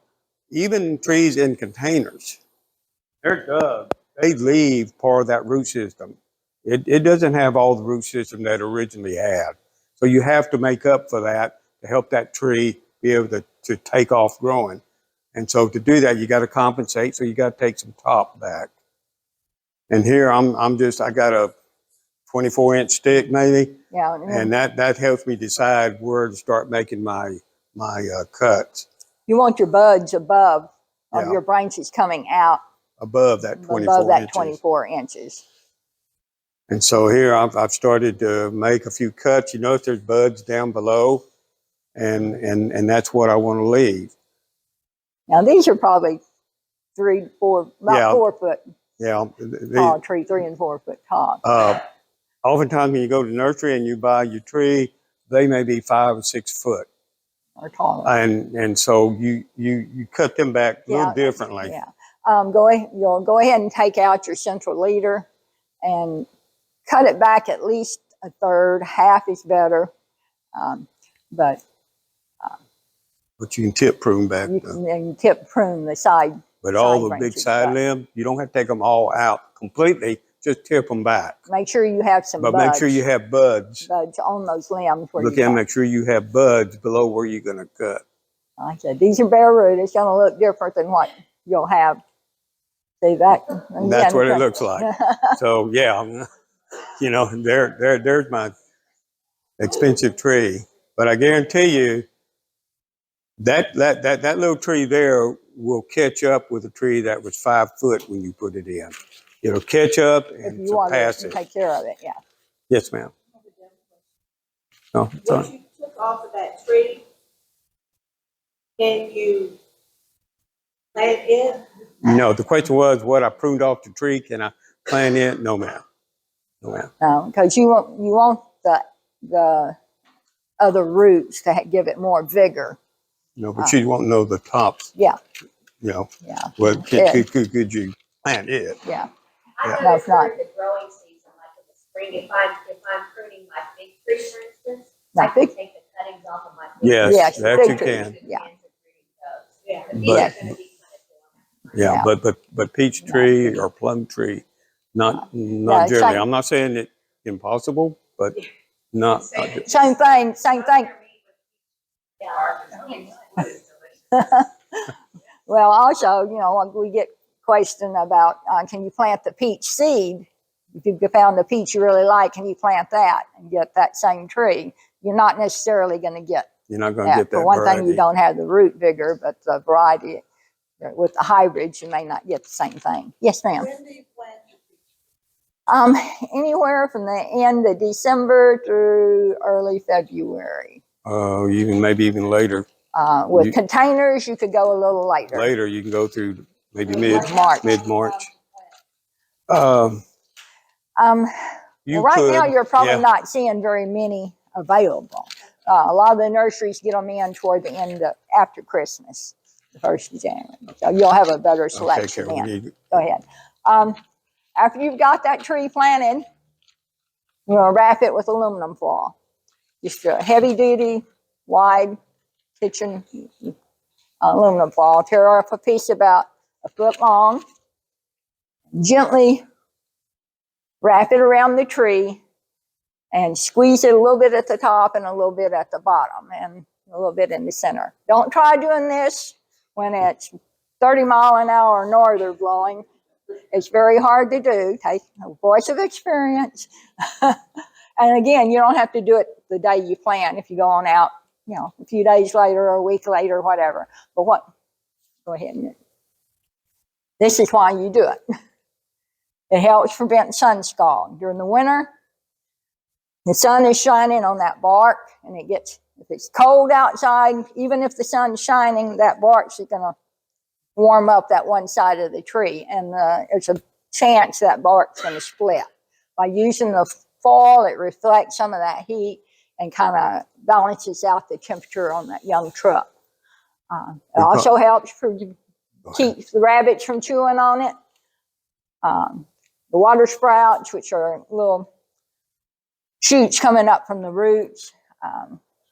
Speaker 2: even trees in containers, they're dug. They leave part of that root system. It doesn't have all the root system that it originally had. So you have to make up for that to help that tree be able to take off growing. And so to do that, you got to compensate. So you got to take some top back. And here I got a 24-inch stick maybe.
Speaker 1: Yeah,
Speaker 2: And that helps me decide where to start making my cuts.
Speaker 1: you want your buds above of
Speaker 2: Yeah.
Speaker 1: your branches coming out
Speaker 2: Above that 24
Speaker 1: above that
Speaker 2: inches.
Speaker 1: 24 inches.
Speaker 2: And so here I've started to make a few cuts. You notice there's buds down below, and that's what I want to leave.
Speaker 1: Now these are probably 3, 4, about
Speaker 2: Yeah.
Speaker 1: 4 foot
Speaker 2: Yeah.
Speaker 1: tall tree, 3 and 4 foot tall.
Speaker 2: Oftentimes when you go to the nursery and you buy your tree, they may be 5 or 6 foot.
Speaker 1: Or taller.
Speaker 2: And so you cut them back a little differently.
Speaker 1: Yeah. You'll go ahead and take out your central leader and cut it back at least a third. Half is better. But
Speaker 2: you can tip prune back.
Speaker 1: you can tip prune the side.
Speaker 2: But all the big
Speaker 1: branches
Speaker 2: side
Speaker 1: back.
Speaker 2: limbs, you don't have to take them all out completely. Just tip them back.
Speaker 1: Make sure you have some
Speaker 2: But
Speaker 1: buds.
Speaker 2: make sure you have buds.
Speaker 1: Buds on those limbs. Where
Speaker 2: Look
Speaker 1: you
Speaker 2: and make sure you have buds below where you're going to cut.
Speaker 1: like I said, these are bare root. It's going to look different than what you'll have. See that?
Speaker 2: That's what it looks like. So yeah, there's my expensive tree. But I guarantee you that little tree there will catch up with a tree that was 5 foot when you put it in. It'll catch up
Speaker 1: If
Speaker 2: and
Speaker 1: you want
Speaker 2: surpass
Speaker 1: to
Speaker 2: it.
Speaker 1: take care of it, yeah.
Speaker 2: Yes, ma'am. No, it's all
Speaker 6: What
Speaker 2: right.
Speaker 6: you took off of that tree, can you plant it?
Speaker 2: No, the question was what I pruned off the tree. Can I plant it? No, ma'am. No, ma'am.
Speaker 1: Because you want the other roots to give it more vigor.
Speaker 2: No, but you won't know the tops.
Speaker 1: Yeah,
Speaker 2: Yeah.
Speaker 1: yeah,
Speaker 2: Could you plant it?
Speaker 1: yeah.
Speaker 4: I
Speaker 2: Yeah.
Speaker 4: know
Speaker 1: No, it's not.
Speaker 4: during the growing season, like in the spring, if I'm pruning my big tree, for instance,
Speaker 1: My
Speaker 4: I can
Speaker 1: big-
Speaker 4: take the cuttings off of my big
Speaker 2: Yes,
Speaker 1: Yes,
Speaker 2: that
Speaker 1: big
Speaker 2: you
Speaker 1: tree.
Speaker 2: can.
Speaker 1: Yeah.
Speaker 4: Yeah.
Speaker 2: But-
Speaker 4: These are gonna be kind of
Speaker 2: Yeah,
Speaker 1: Yeah.
Speaker 2: but peach tree or plum tree, not
Speaker 1: Yeah,
Speaker 2: generally.
Speaker 1: same.
Speaker 2: I'm not saying it impossible, but not.
Speaker 1: Same thing. Well, also, we get question about can you plant the peach seed? If you've found a peach you really like, can you plant that and get that same tree? You're not necessarily going to get
Speaker 2: You're not going to get that
Speaker 1: For one
Speaker 2: variety.
Speaker 1: thing, you don't have the root vigor, but the variety with the hybrids, you may not get the same thing. Yes, ma'am.
Speaker 6: When do you plant your peach?
Speaker 1: Anywhere from the end of December through early February.
Speaker 2: Maybe even later.
Speaker 1: With containers, you could go a little later.
Speaker 2: Later, you can go through maybe
Speaker 1: March.
Speaker 2: mid-March.
Speaker 1: Well, right now, you're probably
Speaker 2: yeah.
Speaker 1: not seeing very many available. A lot of the nurseries get them in toward the end of after Christmas, the 1st of January. So you'll have a better selection
Speaker 2: Okay,
Speaker 1: then. Go ahead. After you've got that tree planted, you're going to wrap it with aluminum foil. Just a heavy-duty, wide kitchen aluminum foil. Tear off a piece about a foot long. Gently wrap it around the tree and squeeze it a little bit at the top and a little bit at the bottom and a little bit in the center. Don't try doing this when it's 30-mile-an-hour norther blowing. It's very hard to do. Take a voice of experience. And again, you don't have to do it the day you plan. If you go on out, a few days later or a week later, whatever. But go ahead. This is why you do it. It helps prevent sun scald. During the winter, the sun is shining on that bark, and it gets, if it's cold outside, even if the sun's shining, that bark's going to warm up that one side of the tree, and there's a chance that bark's going to split. By using the fall, it reflects some of that heat and kind of balances out the temperature on that young trunk. It also helps keep the rabbits from chewing on it. The water sprouts, which are little shoots coming up from the roots,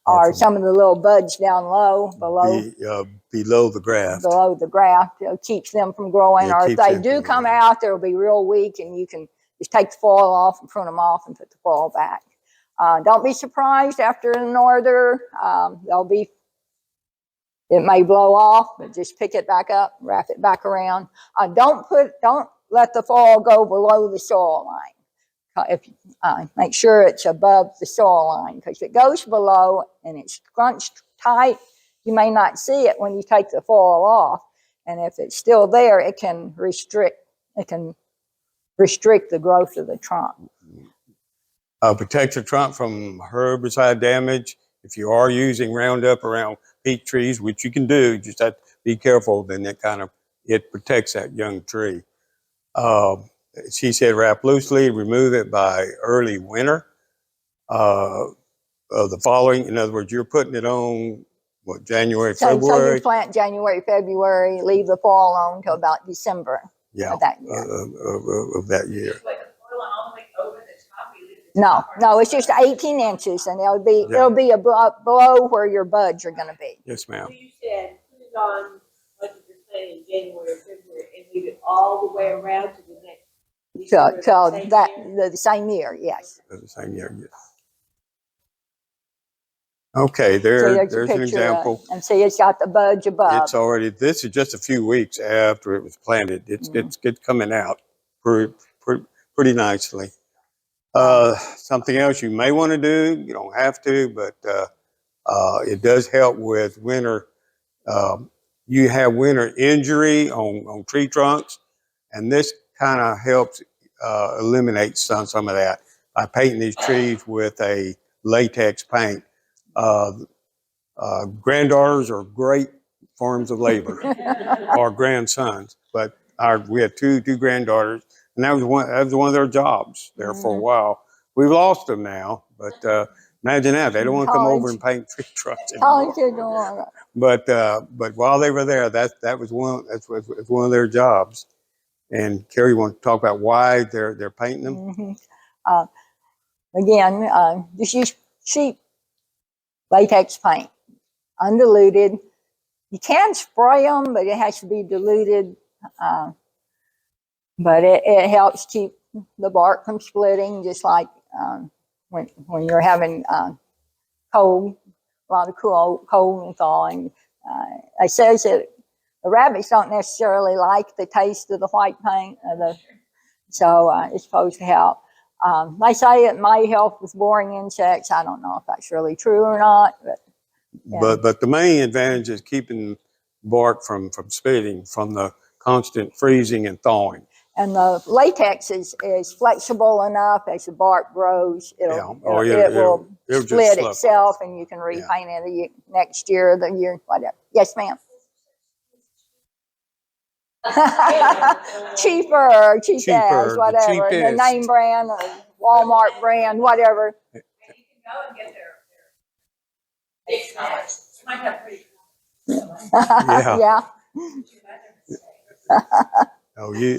Speaker 1: are some of the little buds down low,
Speaker 2: below the graft.
Speaker 1: Below the graft. It keeps them from growing.
Speaker 2: Yeah,
Speaker 1: or if they do come out, they'll be real weak, and you can just take the fall off and prune them off and put the fall back. Don't be surprised after the norther. It may blow off, but just pick it back up, wrap it back around. Don't let the fall go below the soil line. Make sure it's above the soil line, because if it goes below and it's scrunched tight, you may not see it when you take the fall off. And if it's still there, it can restrict the growth of the trunk.
Speaker 2: Protect the trunk from herbicide damage. If you are using Roundup around peach trees, which you can do, just have to be careful, then it protects that young tree. She said wrap loosely, remove it by early winter of the following. In other words, you're putting it on, what, January, February?
Speaker 1: So you plant January, February, leave the fall on till about December of that year.
Speaker 2: Of that year.
Speaker 1: No, it's just 18 inches, and it'll be below where your buds are going to be.
Speaker 2: Yes, ma'am.
Speaker 6: So you said put it on, like you're saying, in January or February, and leave it all the way around to the next.
Speaker 1: The same year, yes.
Speaker 2: The same year, yes. Okay, there's an example.
Speaker 1: And see, it's got the buds above.
Speaker 2: It's already, this is just a few weeks after it was planted. It's coming out pretty nicely. Something else you may want to do, you don't have to, but it does help with winter. You have winter injury on tree trunks, and this kind of helps eliminate some of that by painting these trees with a latex paint. Granddaughters are great forms of labor, or grandsons, but we had two granddaughters, and that was one of their jobs there for a while. We've lost them now, but imagine that, they don't want to come over and paint tree trunks anymore. But while they were there, that was one of their jobs. And Carrie, you want to talk about why they're painting them?
Speaker 1: Again, just use cheap latex paint, undiluted. You can spray them, but it has to be diluted. But it helps keep the bark from splitting, just like when you're having cold, a lot of cold and thawing. It says that the rabbits don't necessarily like the taste of the white paint, so it's supposed to help. They say it may help with boring insects. I don't know if that's really true or not.
Speaker 2: But the main advantage is keeping bark from splitting from the constant freezing and thawing.
Speaker 1: And the latex is flexible enough as the bark grows, it will split itself, and you can repaint it next year, the year, whatever. Yes, ma'am. cheaper, whatever. The name brand, or Walmart brand, whatever.
Speaker 4: You can go and get their big colors. Might have pretty cool.
Speaker 1: Yeah.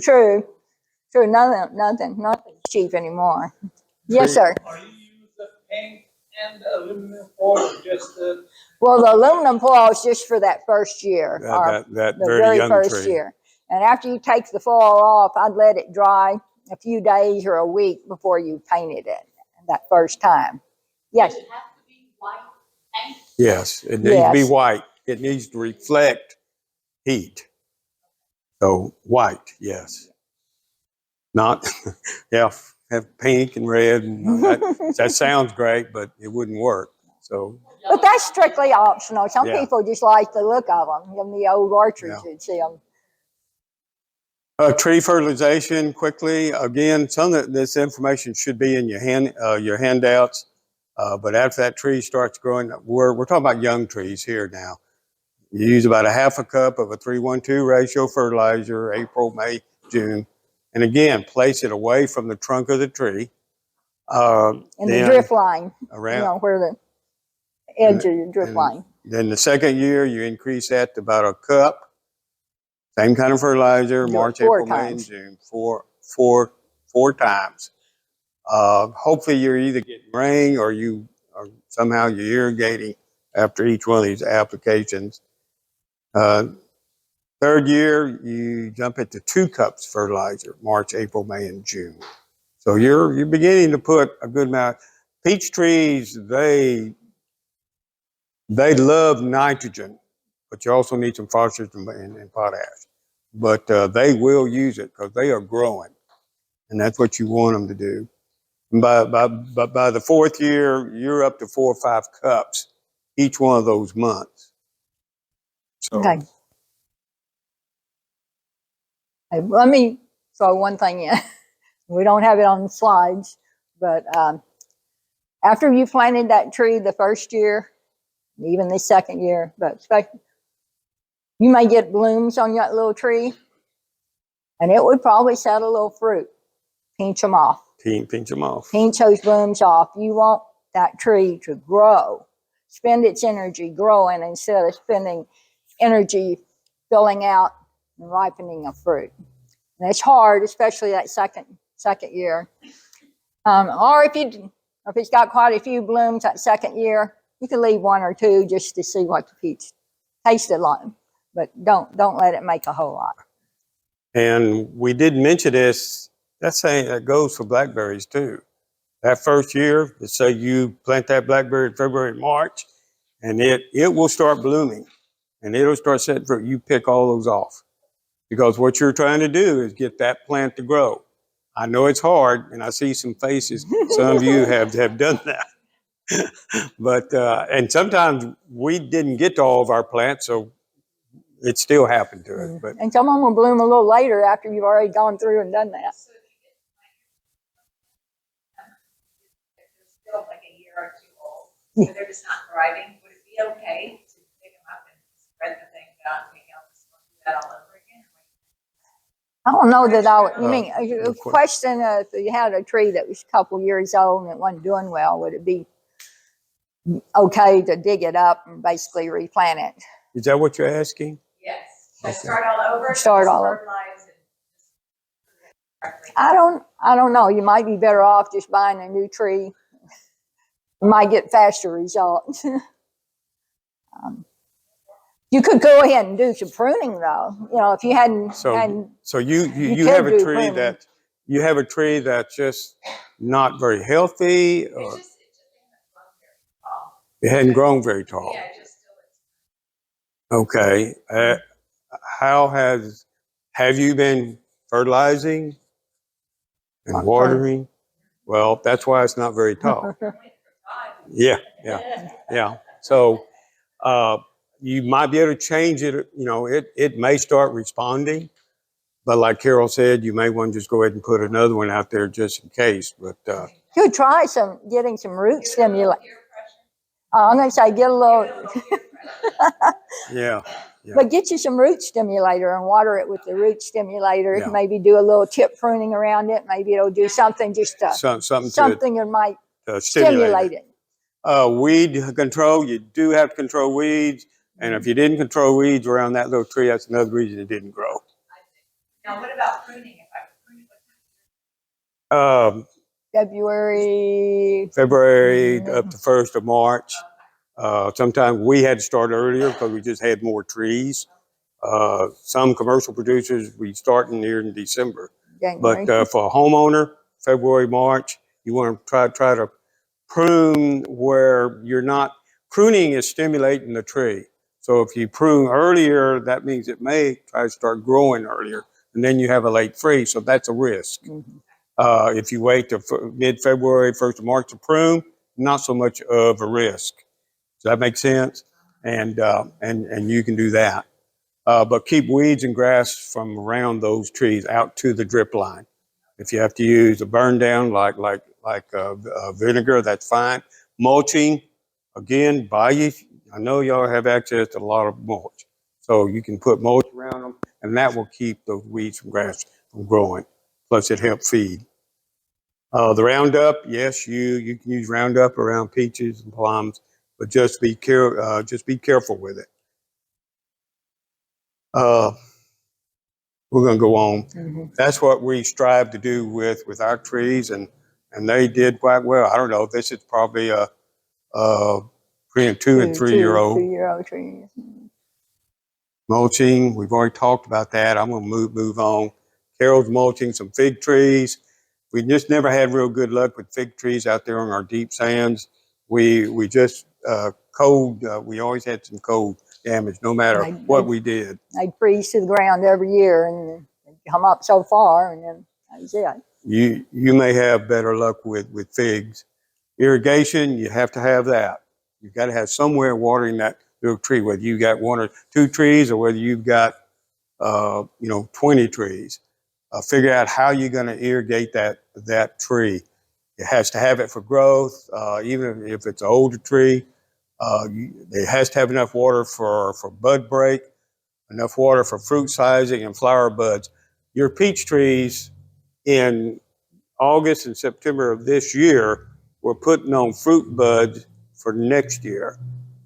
Speaker 1: True. Nothing's cheap anymore. Yes, sir.
Speaker 5: Are you use the paint and the aluminum foil, just the?
Speaker 1: Well, the aluminum foil is just for that first year,
Speaker 2: that
Speaker 1: the very
Speaker 2: young
Speaker 1: first
Speaker 2: tree.
Speaker 1: year. And after you take the foil off, I'd let it dry a few days or a week before you painted it that first time. Yes.
Speaker 3: Does it have to be white paint?
Speaker 2: Yes, it needs to be white. It needs to reflect heat. So white, yes. Not, have pink and red. And that sounds great, but it wouldn't work. So.
Speaker 1: But that's strictly optional. Some people just like the look of them. In the old orchards, you'd see them.
Speaker 2: Tree fertilization quickly. Again, some of this information should be in your handouts. But after that tree starts growing, we're talking about young trees here now. You use about a half a cup of a 3:1:2 ratio fertilizer, April, May, June. And again, place it away from the trunk of the tree.
Speaker 1: And the
Speaker 2: Then
Speaker 1: drip line,
Speaker 2: around,
Speaker 1: where the edge of the drip
Speaker 2: and
Speaker 1: line.
Speaker 2: then the second year, you increase that to about a cup. Same kind of fertilizer,
Speaker 1: Do it
Speaker 2: March,
Speaker 1: 4
Speaker 2: April, May, and
Speaker 1: times.
Speaker 2: June, four times. Hopefully you're either getting rain or somehow you're irrigating after each one of these applications. Third year, you jump it to 2 cups fertilizer, March, April, May, and June. So you're beginning to put a good amount. Peach trees, they love nitrogen, but you also need some phosphorus and potash. But they will use it because they are growing, and that's what you want them to do. And by the 4th year, you're up to 4 or 5 cups each one of those months. So,
Speaker 1: Okay. Hey, let me throw one thing in. We don't have it on the slides, but after you planted that tree the first year, even the second year, but you may get blooms on that little tree, and it would probably set a little fruit. Pinch them off.
Speaker 2: pinch them off.
Speaker 1: Pinch those blooms off. You want that tree to grow, spend its energy growing instead of spending energy filling out and ripening a fruit. And it's hard, especially that second year. Or if it's got quite a few blooms that second year, you can leave 1 or 2 just to see what the peach tasted like. But don't let it make a whole lot.
Speaker 2: And we did mention this. That goes for blackberries too. That first year, let's say you plant that blackberry in February, March, and it will start blooming, and it'll start setting fruit. You pick all those off, because what you're trying to do is get that plant to grow. I know it's hard, and I see some faces. Some of you have done that. But and sometimes we didn't get to all of our plants, so it still happened to us. But
Speaker 1: And some of them will bloom a little later after you've already gone through and done that.
Speaker 4: They're still like a year or 2 old, so they're just not thriving. Would it be okay to pick them up and spread the thing out and make do that all over again?
Speaker 1: I don't know that I would, you
Speaker 2: Oh,
Speaker 1: mean, a
Speaker 2: good
Speaker 1: question, if you had a tree that was a couple years old and it wasn't doing well, would it be okay to dig it up and basically replant it?
Speaker 2: is that what you're asking?
Speaker 4: Yes.
Speaker 2: Okay.
Speaker 4: Start all over.
Speaker 1: Start all over.
Speaker 4: Fertilize and
Speaker 1: I don't know. You might be better off just buying a new tree. You might get faster results. You could go ahead and do some pruning though. If you hadn't.
Speaker 2: So you
Speaker 1: could
Speaker 2: have a
Speaker 1: do
Speaker 2: tree
Speaker 1: pruning.
Speaker 2: that's just not very healthy, or it hadn't grown very tall.
Speaker 4: yeah, just still
Speaker 2: Okay. Have you been fertilizing and watering? Well, that's why it's not very tall. Yeah. So you might be able to change it. It may start responding, but like Carole said, you may want to just go ahead and put another one out there just in case. But
Speaker 1: You could try getting some root stimulation. I'm going to say get a little,
Speaker 2: yeah.
Speaker 1: but get you some root stimulator and water it with the root stimulator.
Speaker 2: Yeah.
Speaker 1: Maybe do a little tip pruning around it. Maybe it'll do something just to,
Speaker 2: something
Speaker 1: that might
Speaker 2: to
Speaker 1: stimulate it.
Speaker 2: Weed control, you do have to control weeds. And if you didn't control weeds around that little tree, that's another reason it didn't grow.
Speaker 4: Now, what about pruning? If I prune it,
Speaker 2: February up to 1st of March. Sometimes we had to start earlier because we just had more trees. Some commercial producers, we start in December.
Speaker 1: January.
Speaker 2: But for a homeowner, February, March, you want to try to prune where you're not. Pruning is stimulating the tree. So if you prune earlier, that means it may try to start growing earlier, and then you have a late freeze. So that's a risk.
Speaker 1: Mm-hmm.
Speaker 2: If you wait to mid-February, 1st of March to prune, not so much of a risk. Does that make sense? And you can do that. but keep weeds and grass from around those trees out to the drip line. If you have to use a burn down like vinegar, that's fine. Mulching, again, I know y'all have access to a lot of mulch, so you can put mulch around them, and that will keep those weeds and grass from growing. Plus, it helps feed. The Roundup, yes, you can use Roundup around peaches and plums, but just be careful with it. We're going to go on.
Speaker 1: Mm-hmm.
Speaker 2: That's what we strive to do with our trees, and they did quite well. I don't know. This is probably a 2 and 3 year old.
Speaker 1: 2-year-old trees.
Speaker 2: Mulching, we've already talked about that. I'm going to move on. Carol's mulching some fig trees. We just never had real good luck with fig trees out there on our deep sands. We just cold. We always had some cold damage, no matter what we did.
Speaker 1: They freeze to the ground every year, and they come up so far, and then that was it.
Speaker 2: You may have better luck with figs. Irrigation, you have to have that. You've got to have somewhere watering that little tree, whether you got 1 or 2 trees or whether you've got 20 trees. Figure out how you're going to irrigate that tree. It has to have it for growth, even if it's an older tree. It has to have enough water for bud break, enough water for fruit sizing and flower buds. Your peach trees in August and September of this year were putting on fruit buds for next year.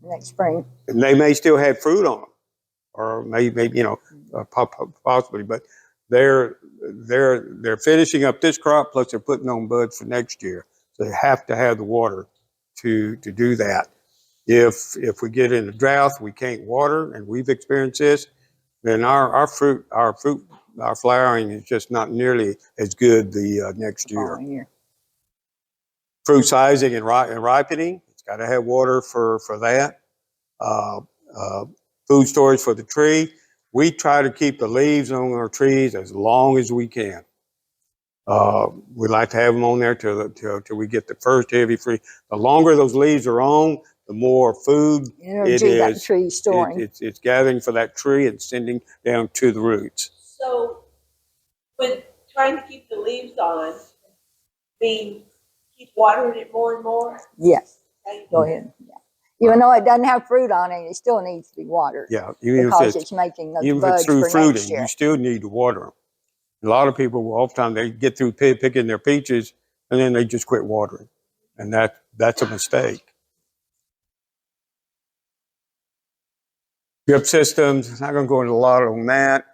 Speaker 1: Next spring.
Speaker 2: And they may still have fruit on them, or maybe possibly, but they're finishing up this crop, plus they're putting on buds for next year. So they have to have the water to do that. If we get in a drought, we can't water, and we've experienced this, then our flowering is just not nearly as good the next year. Fruit sizing and ripening, it's got to have water for that. Food storage for the tree. We try to keep the leaves on our trees as long as we can. We like to have them on there till we get the first heavy free. The longer those leaves are on, the more food
Speaker 1: energy that tree storing.
Speaker 2: It's gathering for that tree and sending down to the roots.
Speaker 6: So, with trying to keep the leaves on, keep watering it more and more?
Speaker 1: Yes.
Speaker 6: Okay.
Speaker 1: Go ahead. Yeah. Even though it doesn't have fruit on it, it still needs to be watered.
Speaker 2: Yeah,
Speaker 1: because it's making those buds for next year.
Speaker 2: You still need to water them. A lot of people, oftentimes, they get through picking their peaches and then they just quit watering, and that's a mistake. Drip systems. I'm not going to go into a lot on that.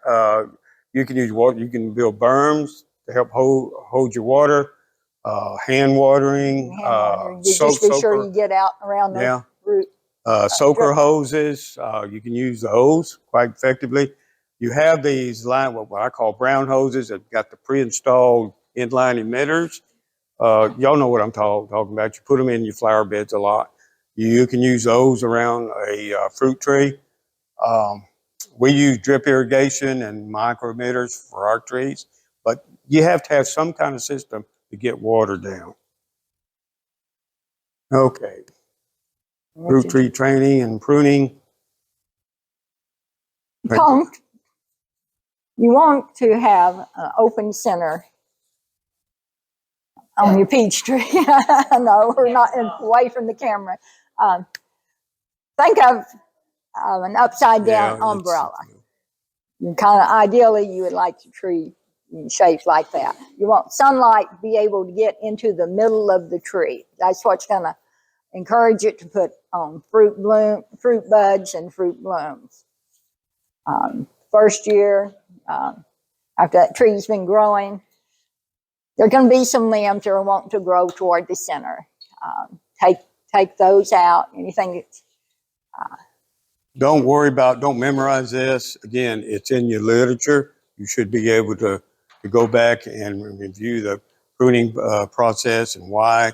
Speaker 2: You can use water. You can build berms to help hold your water. Hand watering.
Speaker 1: Just be sure you get out around the root.
Speaker 2: Soaker hoses, you can use those quite effectively. You have these what I call brown hoses that got the pre-installed inline emitters. Y'all know what I'm talking about. You put them in your flower beds a lot. You can use those around a fruit tree. We use drip irrigation and micro emitters for our trees, but you have to have some kind of system to get water down. Okay. Fruit tree training and pruning.
Speaker 1: You want to have an open center on your peach tree. No, we're not away from the camera. Think of an upside down umbrella. Kind of ideally, you would like your tree shaped like that. You want sunlight to be able to get into the middle of the tree. That's what's going to encourage it to put on fruit buds and fruit blooms. First year, after that tree's been growing, there are going to be some limbs that are wanting to grow toward the center. Take those out. Anything that's
Speaker 2: don't memorize this. Again, it's in your literature. You should be able to go back and review the pruning process and why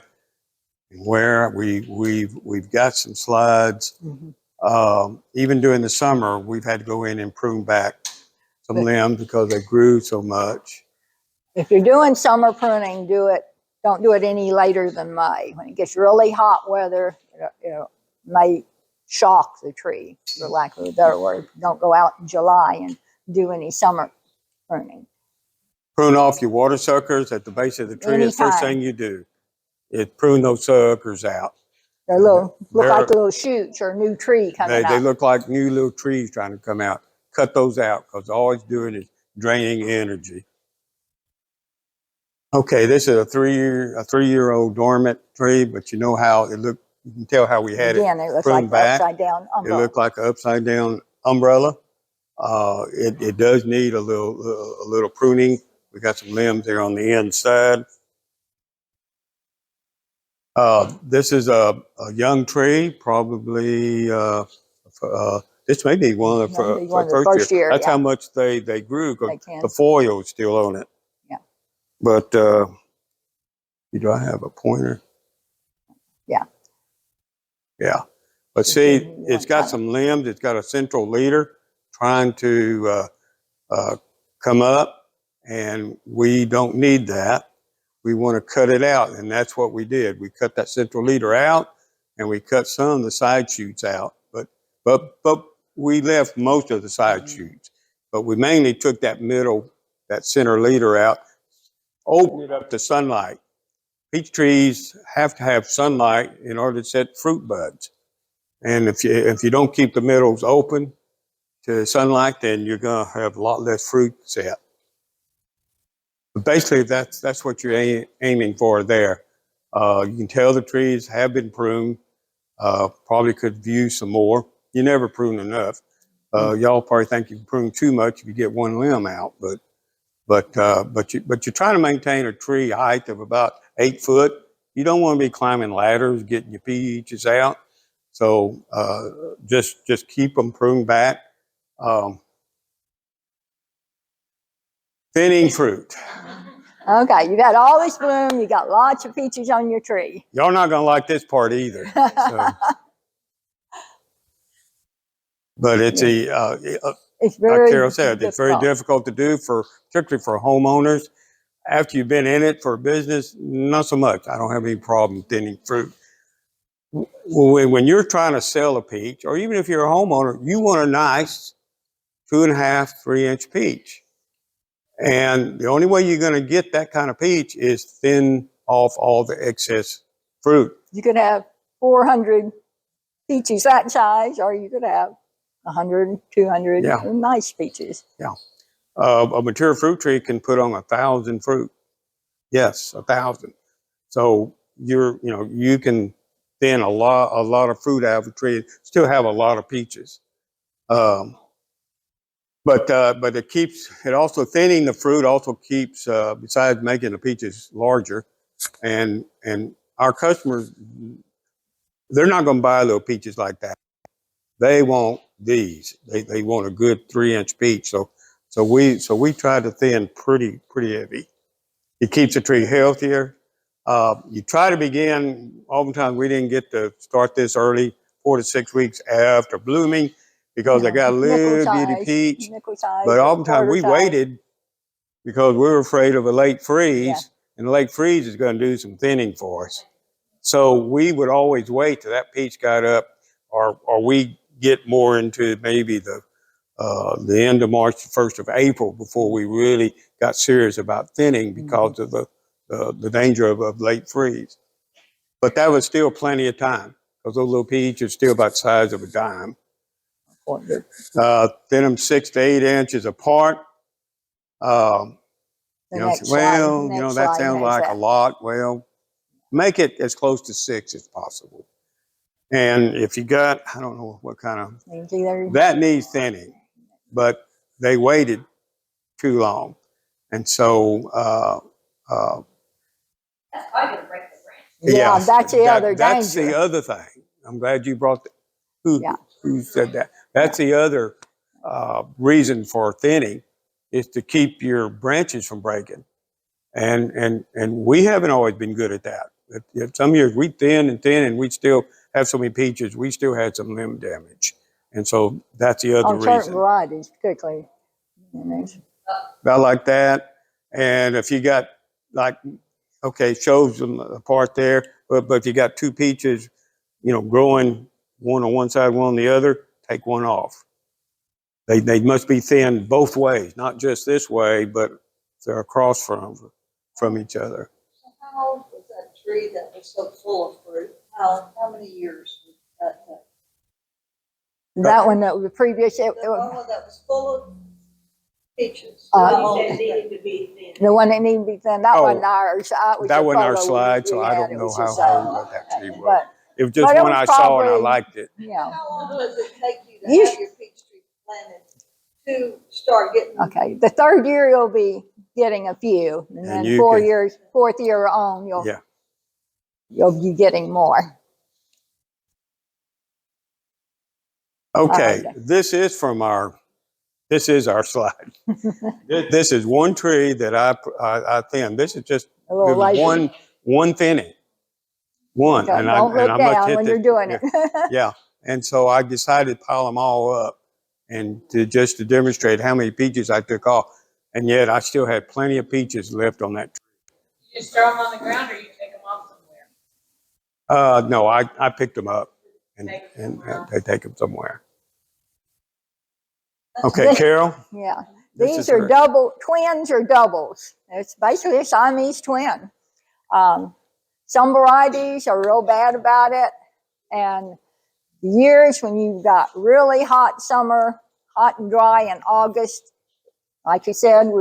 Speaker 2: and where. We've got some slides. Mm-hmm. Even during the summer, we've had to go in and prune back some limbs because they grew so much.
Speaker 1: If you're doing summer pruning, don't do it any later than May. When it gets really hot weather, May shock the tree, for lack of a better word. Don't go out in July and do any summer pruning.
Speaker 2: Prune off your water suckers at the base of the tree. It's the first
Speaker 1: Anytime.
Speaker 2: thing you do. Is prune those suckers out.
Speaker 1: They're look like
Speaker 2: They're-
Speaker 1: little shoots or a new tree coming
Speaker 2: They
Speaker 1: up.
Speaker 2: look like new little trees trying to come out. Cut those out because all it's doing is draining energy. Okay, this is a 3-year-old dormant tree, but you know how it looked. You can tell how we had
Speaker 1: Again,
Speaker 2: it
Speaker 1: it looks like
Speaker 2: pruned
Speaker 1: the
Speaker 2: back.
Speaker 1: upside down
Speaker 2: It
Speaker 1: umbrella.
Speaker 2: looked like an upside down umbrella. It does need a little pruning. We got some limbs there on the inside. This is a young tree, probably. This may be one of
Speaker 1: Maybe
Speaker 2: the
Speaker 1: one of the first year,
Speaker 2: That's
Speaker 1: yeah.
Speaker 2: how much they grew because
Speaker 1: They can.
Speaker 2: the foil is still on it.
Speaker 1: Yeah.
Speaker 2: But do I have a pointer?
Speaker 1: Yeah.
Speaker 2: Yeah. But see, it's got some limbs. It's got a central leader trying to come up, and we don't need that. We want to cut it out, and that's what we did. We cut that central leader out, and we cut some of the side shoots out. But we left most of the side shoots. But we mainly took that center leader out, opened it up to sunlight. Peach trees have to have sunlight in order to set fruit buds. And if you don't keep the middles open to sunlight, then you're gonna have a lot less fruit set. But basically, that's what you're aiming for there. You can tell the trees have been pruned. Probably could use some more. You never prune enough. Y'all probably think you prune too much if you get one limb out, but you're trying to maintain a tree height of about 8 foot. You don't want to be climbing ladders, getting your peaches out. So just keep them pruned back. Thinning fruit.
Speaker 1: Okay, you got all this bloom. You got lots of peaches on your tree.
Speaker 2: Y'all not gonna like this part either. So. But it's
Speaker 1: It's
Speaker 2: like
Speaker 1: very
Speaker 2: Carole said, it's very difficult to do particularly for homeowners. After you've been in it for a business, not so much. I don't have any problem thinning fruit. When you're trying to sell a peach, or even if you're a homeowner, you want a nice 2.5, 3-inch peach. And the only way you're going to get that kind of peach is thin off all the excess fruit.
Speaker 1: You could have 400 peaches that size, or you could have 100, 200
Speaker 2: Yeah.
Speaker 1: nice peaches.
Speaker 2: Yeah. A mature fruit tree can put on 1,000 fruit. Yes, 1,000. So you can thin a lot of fruit out of a tree, still have a lot of peaches. But it also thinning the fruit also keeps, besides making the peaches larger, and our customers, they're not going to buy little peaches like that. They want these. They want a good 3-inch peach. So we try to thin pretty heavy. It keeps the tree healthier. You try to begin. Oftentimes we didn't get to start this early, 4 to 6 weeks after blooming, because they got a little bitty peach. But oftentimes we waited because we were afraid of a late freeze, and the late freeze is going to do some thinning for us. So we would always wait till that peach got up, or we get more into maybe the end of March, the 1st of April, before we really got serious about thinning because of the danger of late freeze. But that was still plenty of time, because those little peaches are still about the size of a dime. Thin them 6 to 8 inches apart. That sounds like a lot. Well, make it as close to 6 as possible. And if you got, I don't know what kind of, that needs thinning, but they waited too long. And so,
Speaker 4: That's probably gonna break the branch.
Speaker 1: Yeah, that's the other
Speaker 2: That's
Speaker 1: danger.
Speaker 2: the other thing. I'm glad you brought that. Who said that? That's the other reason for thinning, is to keep your branches from breaking. And we haven't always been good at that. Some years we thin, and we still have so many peaches, we still had some limb damage. And so that's the other
Speaker 1: On certain
Speaker 2: reason.
Speaker 1: varieties, particularly.
Speaker 2: About like that. And if you got shows them apart there, but if you got 2 peaches, growing one on one side, one on the other, take one off. They must be thin both ways, not just this way, but they're across from each other.
Speaker 6: So how old was that tree that was so full of fruit? How many years was that?
Speaker 1: That one, that was the previous,
Speaker 6: The one that was full of peaches.
Speaker 1: Oh.
Speaker 6: You said needed to be thin.
Speaker 1: the one that needed to be thin, that
Speaker 2: Oh,
Speaker 1: wasn't ours.
Speaker 2: That wasn't our slide, so I don't know how old that tree was.
Speaker 1: But,
Speaker 2: It was just
Speaker 1: but it
Speaker 2: one
Speaker 1: was
Speaker 2: I saw and I
Speaker 1: probably-
Speaker 2: liked it.
Speaker 1: yeah.
Speaker 6: How long does it take you to
Speaker 1: You-
Speaker 6: have your peach tree planted to start getting?
Speaker 1: Okay, the third year you'll be getting a few, and then
Speaker 2: you
Speaker 1: 4
Speaker 2: can-
Speaker 1: years, fourth year on,
Speaker 2: Yeah.
Speaker 1: you'll be getting more.
Speaker 2: Okay,
Speaker 1: Okay.
Speaker 2: this is our slide. This is one tree that I thinned. This is just
Speaker 1: A little lazy.
Speaker 2: one thinning. One.
Speaker 1: Okay,
Speaker 2: And
Speaker 1: don't look
Speaker 2: I must
Speaker 1: down
Speaker 2: hit
Speaker 1: when
Speaker 2: this-
Speaker 1: you're doing it.
Speaker 2: Yeah. And so I decided to pile them all up and to demonstrate how many peaches I took off. And yet I still had plenty of peaches left on that tree.
Speaker 3: You just throw them on the ground or you take them off somewhere?
Speaker 2: No, I picked them up and
Speaker 3: Take 'em somewhere else.
Speaker 2: they take them somewhere. Okay, Carol.
Speaker 1: Yeah,
Speaker 2: This
Speaker 1: these
Speaker 2: is
Speaker 1: are
Speaker 2: her-
Speaker 1: twins or doubles. It's basically a Siamese twin. Some varieties are real bad about it. And the years when you've got really hot summer, hot and dry in August, like you said, they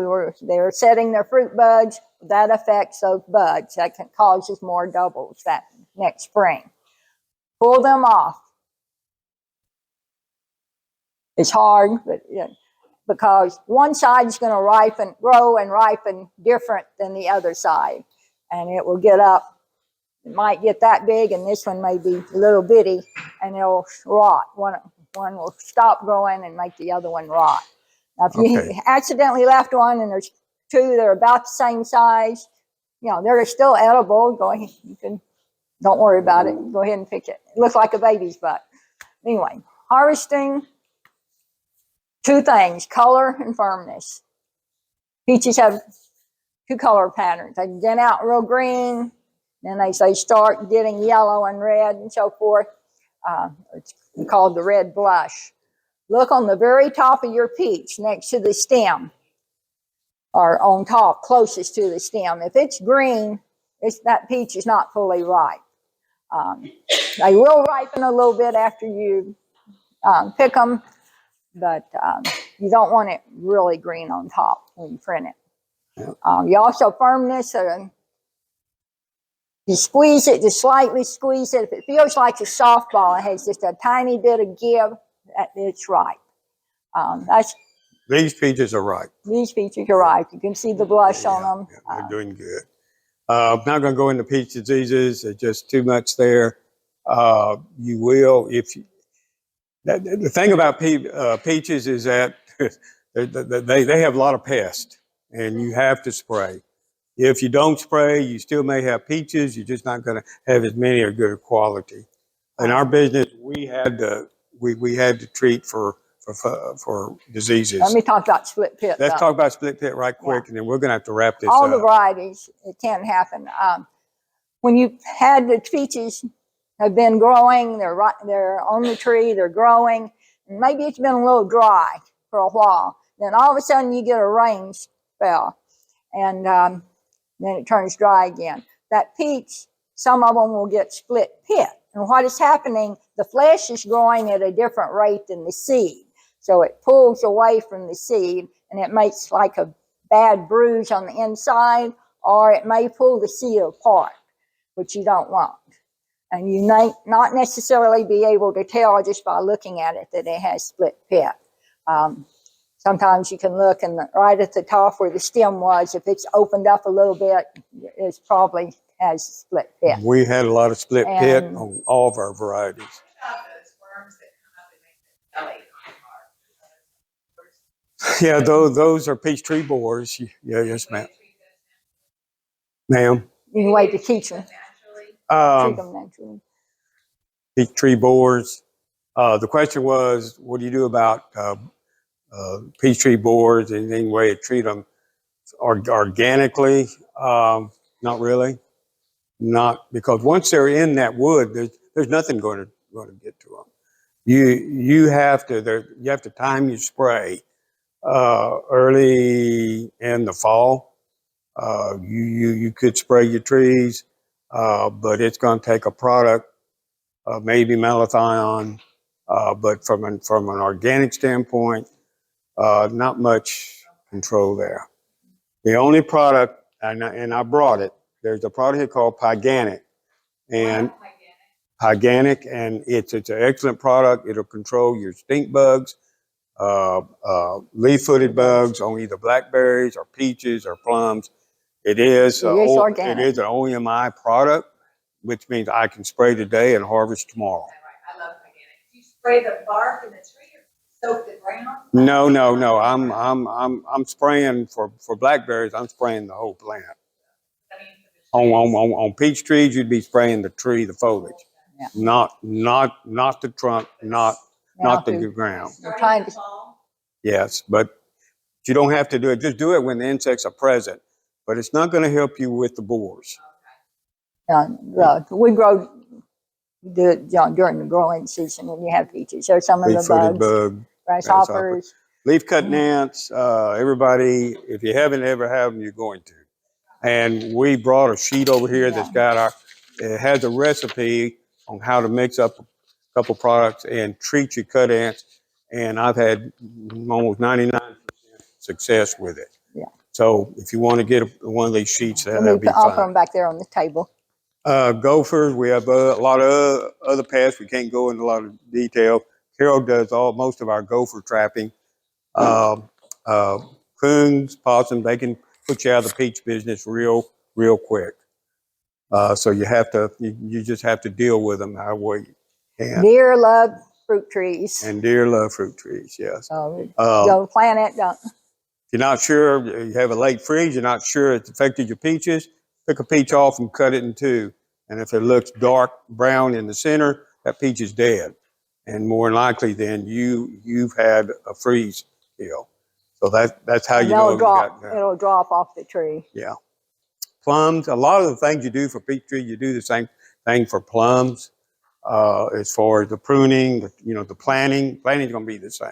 Speaker 1: were setting their fruit buds. That affects those buds. That causes more doubles that next spring. Pull them off. It's hard, but yeah, because one side is going to grow and ripen different than the other side. And it will get up, it might get that big, and this one may be a little bitty, and it'll rot. One will stop growing and make the other one rot. Now, if you
Speaker 2: Okay.
Speaker 1: accidentally left one and there's two that are about the same size, they're still edible. Go ahead, don't worry about it. Go ahead and pick it. It looks like a baby's butt. Anyway, harvesting. Two things, color and firmness. Peaches have two color patterns. They can get out real green, then they start getting yellow and red and so forth. It's called the red blush. Look on the very top of your peach next to the stem, or on top, closest to the stem. If it's green, that peach is not fully ripe. They will ripen a little bit after you pick them, but you don't want it really green on top when you print it. You also firmness, you squeeze it, just slightly squeeze it. If it feels like a softball, it has just a tiny bit of give, it's ripe.
Speaker 2: These peaches are ripe.
Speaker 1: These peaches are ripe. You can see the blush on them.
Speaker 2: Yeah, they're doing good. I'm not going to go into peach diseases. There's just too much there. You will, the thing about peaches is that they have a lot of pests, and you have to spray. If you don't spray, you still may have peaches. You're just not going to have as many or good quality. In our business, we had to treat for diseases.
Speaker 1: Let me talk about split pit.
Speaker 2: Let's
Speaker 1: though.
Speaker 2: talk about split pit right quick, and then we're going to have to wrap this
Speaker 1: All
Speaker 2: up.
Speaker 1: the varieties, it can happen. When you had the peaches have been growing, they're on the tree, they're growing, and maybe it's been a little dry for a while. Then all of a sudden you get a rain spell, and then it turns dry again. That peach, some of them will get split pit. And what is happening, the flesh is growing at a different rate than the seed. So it pulls away from the seed, and it makes like a bad bruise on the inside, or it may pull the seed apart, which you don't want. And you may not necessarily be able to tell just by looking at it that it has split pit. Sometimes you can look, and right at the top where the stem was, if it's opened up a little bit, it's probably has split pit.
Speaker 2: We had a lot of split pit
Speaker 1: And-
Speaker 2: on all of our varieties.
Speaker 4: What about those worms that come up and make the belly on
Speaker 2: Yeah, those are peach tree borers. Yeah, yes, ma'am. Ma'am.
Speaker 1: You can wait to teach them, treat them naturally.
Speaker 2: Peach tree borers. The question was, what do you do about peach tree borers? Any way to treat them organically? Not really. Not because once they're in that wood, there's nothing going to get to them. You have to time your spray early in the fall. You could spray your trees, but it's going to take a product, maybe malathion, but from an organic standpoint, not much control there. The only product, and I brought it. There's a product here called Pyganic, and Hyganic, and it's an excellent product. It'll control your stink bugs, leaf-footed bugs on either blackberries or peaches or plums. It is
Speaker 1: organic.
Speaker 2: it is an OEMI product, which means I can spray today and harvest tomorrow.
Speaker 4: I love organic. Do you spray the bark in the tree or soak the ground?
Speaker 2: No. I'm spraying for blackberries. I'm spraying the whole plant.
Speaker 4: I mean, for the trees.
Speaker 2: On peach trees, you'd be spraying the tree, the foliage,
Speaker 1: Yeah.
Speaker 2: not the trunk, not the ground.
Speaker 1: We're trying
Speaker 4: Starting in
Speaker 1: to,
Speaker 4: the fall.
Speaker 2: Yes, but you don't have to do it. Just do it when the insects are present. But it's not going to help you with the borers.
Speaker 1: we grow during the growing season when you have peaches. There's some of the
Speaker 2: Leaf-footed
Speaker 1: bugs,
Speaker 2: bug,
Speaker 1: grasshoppers.
Speaker 2: leaf cutting ants. Everybody, if you haven't ever had them, you're going to. And we brought a sheet over here that's got it has a recipe on how to mix up a couple products and treat your cut ants. And I've had almost 99% success with it.
Speaker 1: Yeah.
Speaker 2: So if you want to get one of these sheets, that'll be
Speaker 1: I'll put
Speaker 2: fine.
Speaker 1: them back there on the table.
Speaker 2: Gophers, we have a lot of other pests. We can't go into a lot of detail. Carole does most of our gopher trapping. Coons, possums, they can put you out of the peach business real quick. So you just have to deal with them however you can.
Speaker 1: Deer love fruit trees.
Speaker 2: And deer love fruit trees, yes.
Speaker 1: Don't plant it. Don't.
Speaker 2: If you're not sure, you have a late freeze, you're not sure it's affected your peaches, pick a peach off and cut it in two. And if it looks dark brown in the center, that peach is dead. And more than likely then you've had a freeze kill. So that's how you know
Speaker 1: It'll drop off the tree.
Speaker 2: Yeah. Plums, a lot of the things you do for peach tree, you do the same thing for plums. As far as the pruning, the planting is going to be the same.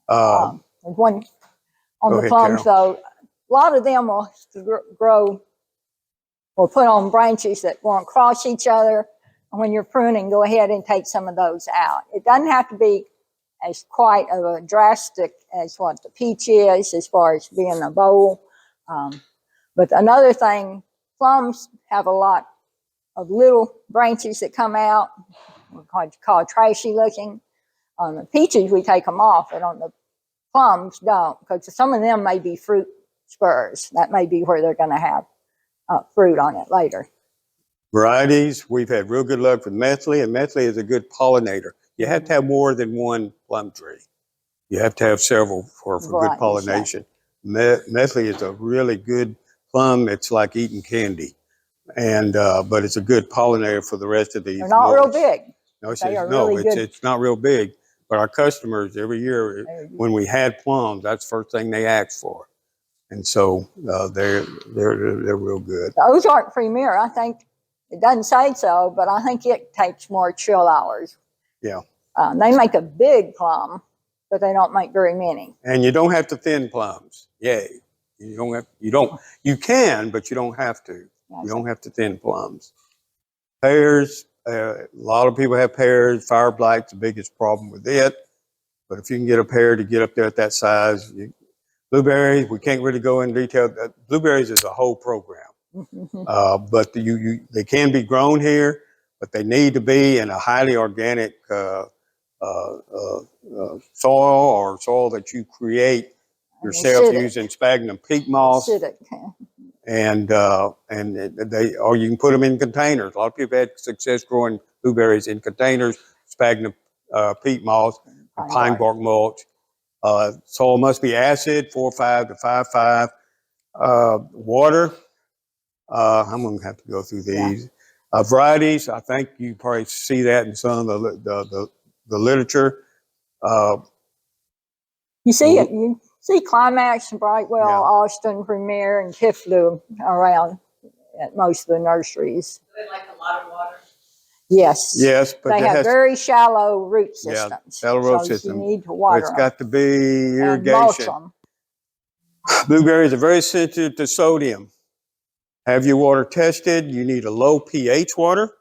Speaker 1: There's one on
Speaker 2: Go
Speaker 1: the
Speaker 2: ahead,
Speaker 1: plums,
Speaker 2: Carole.
Speaker 1: though. A lot of them will grow or put on branches that won't cross each other. And when you're pruning, go ahead and take some of those out. It doesn't have to be as quite of a drastic as what the peach is as far as being a bowl. But another thing, plums have a lot of little branches that come out, called trashy looking. On the peaches, we take them off, but on the plums, don't, because some of them may be fruit spurs. That may be where they're going to have fruit on it later.
Speaker 2: Varieties, we've had real good luck with Methley, and Methley is a good pollinator. You have to have more than one plum tree. You have to have several for good pollination. Yeah. Methley is a really good plum. It's like eating candy, and but it's a good pollinator for the rest of these.
Speaker 1: They're not real big.
Speaker 2: No, it's not real big. But our customers every year, when we had plums, that's the first thing they asked for, and so they're real good.
Speaker 1: Those aren't premier. I think it doesn't say so, but I think it takes more chill hours.
Speaker 2: Yeah.
Speaker 1: They make a big plum, but they don't make very many.
Speaker 2: And you don't have to thin plums. Yay. You can, but you don't have to. You don't have to thin plums. Pears, a lot of people have pears. Fire blight's the biggest problem with it. But if you can get a pear to get up there at that size, blueberries, we can't really go into detail. Blueberries is a whole program. But they can be grown here, but they need to be in a highly organic soil or soil that you create yourself using sphagnum peat moss.
Speaker 1: Acidic.
Speaker 2: And or you can put them in containers. A lot of people had success growing blueberries in containers, sphagnum peat moss, and pine bark mulch. Soil must be acid, 4.5 to 5.5. Water, I'm going to have to go through these. Varieties, I think you probably see that in some of the literature.
Speaker 1: You see it. You see Climax, Brightwell, Austin, Premier, and Tiflu around at most of the nurseries.
Speaker 4: Do they like a lot of water?
Speaker 1: Yes.
Speaker 2: Yes, but
Speaker 1: They
Speaker 2: it
Speaker 1: have
Speaker 2: has,
Speaker 1: very shallow root
Speaker 2: yeah,
Speaker 1: systems.
Speaker 2: shallow root
Speaker 1: so
Speaker 2: system.
Speaker 1: You need to
Speaker 2: But
Speaker 1: water
Speaker 2: it's
Speaker 1: them
Speaker 2: got to be
Speaker 1: and mulch
Speaker 2: irrigation.
Speaker 1: them.
Speaker 2: Blueberries are very sensitive to sodium. Have your water tested. You need a low pH water.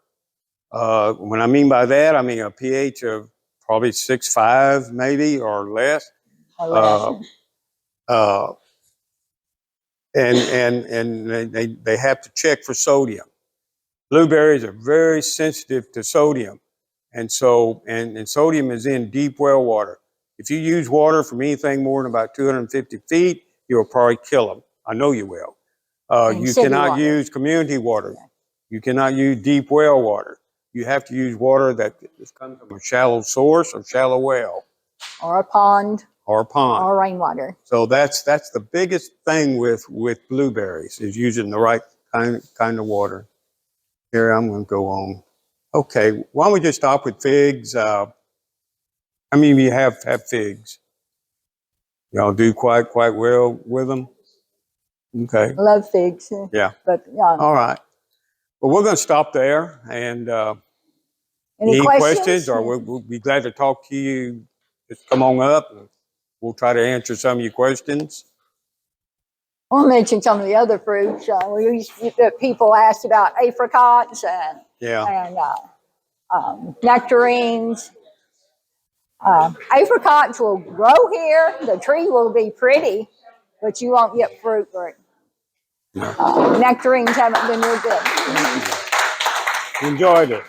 Speaker 2: When I mean by that, I mean a pH of probably 6.5 maybe or less.
Speaker 1: Or less.
Speaker 2: Uh, and they have to check for sodium. Blueberries are very sensitive to sodium. And so, and sodium is in deep well water. If you use water from anything more than about 250 feet, you'll probably kill them. I know you will.
Speaker 1: And
Speaker 2: You
Speaker 1: city
Speaker 2: cannot
Speaker 1: water.
Speaker 2: use community water. You cannot use deep well water. You have to use water that comes from a shallow source or shallow well.
Speaker 1: Or a pond.
Speaker 2: Or a pond.
Speaker 1: Or rainwater.
Speaker 2: So that's the biggest thing with blueberries is using the right kind of water. Here, I'm going to go on. Okay, why don't we just stop with figs? How many of you have figs? Y'all do quite well with them? Okay.
Speaker 1: I love figs.
Speaker 2: Yeah.
Speaker 1: But
Speaker 2: All right. Well, we're going to stop there. And
Speaker 1: any questions?
Speaker 2: or we'll be glad to talk to you. Just come on up and we'll try to answer some of your questions.
Speaker 1: I'll mention some of the other fruits. People asked about apricots and nectarines. Apricots will grow here. The tree will be pretty, but you won't get fruit. Nectarines haven't been real good.
Speaker 2: Enjoyed it.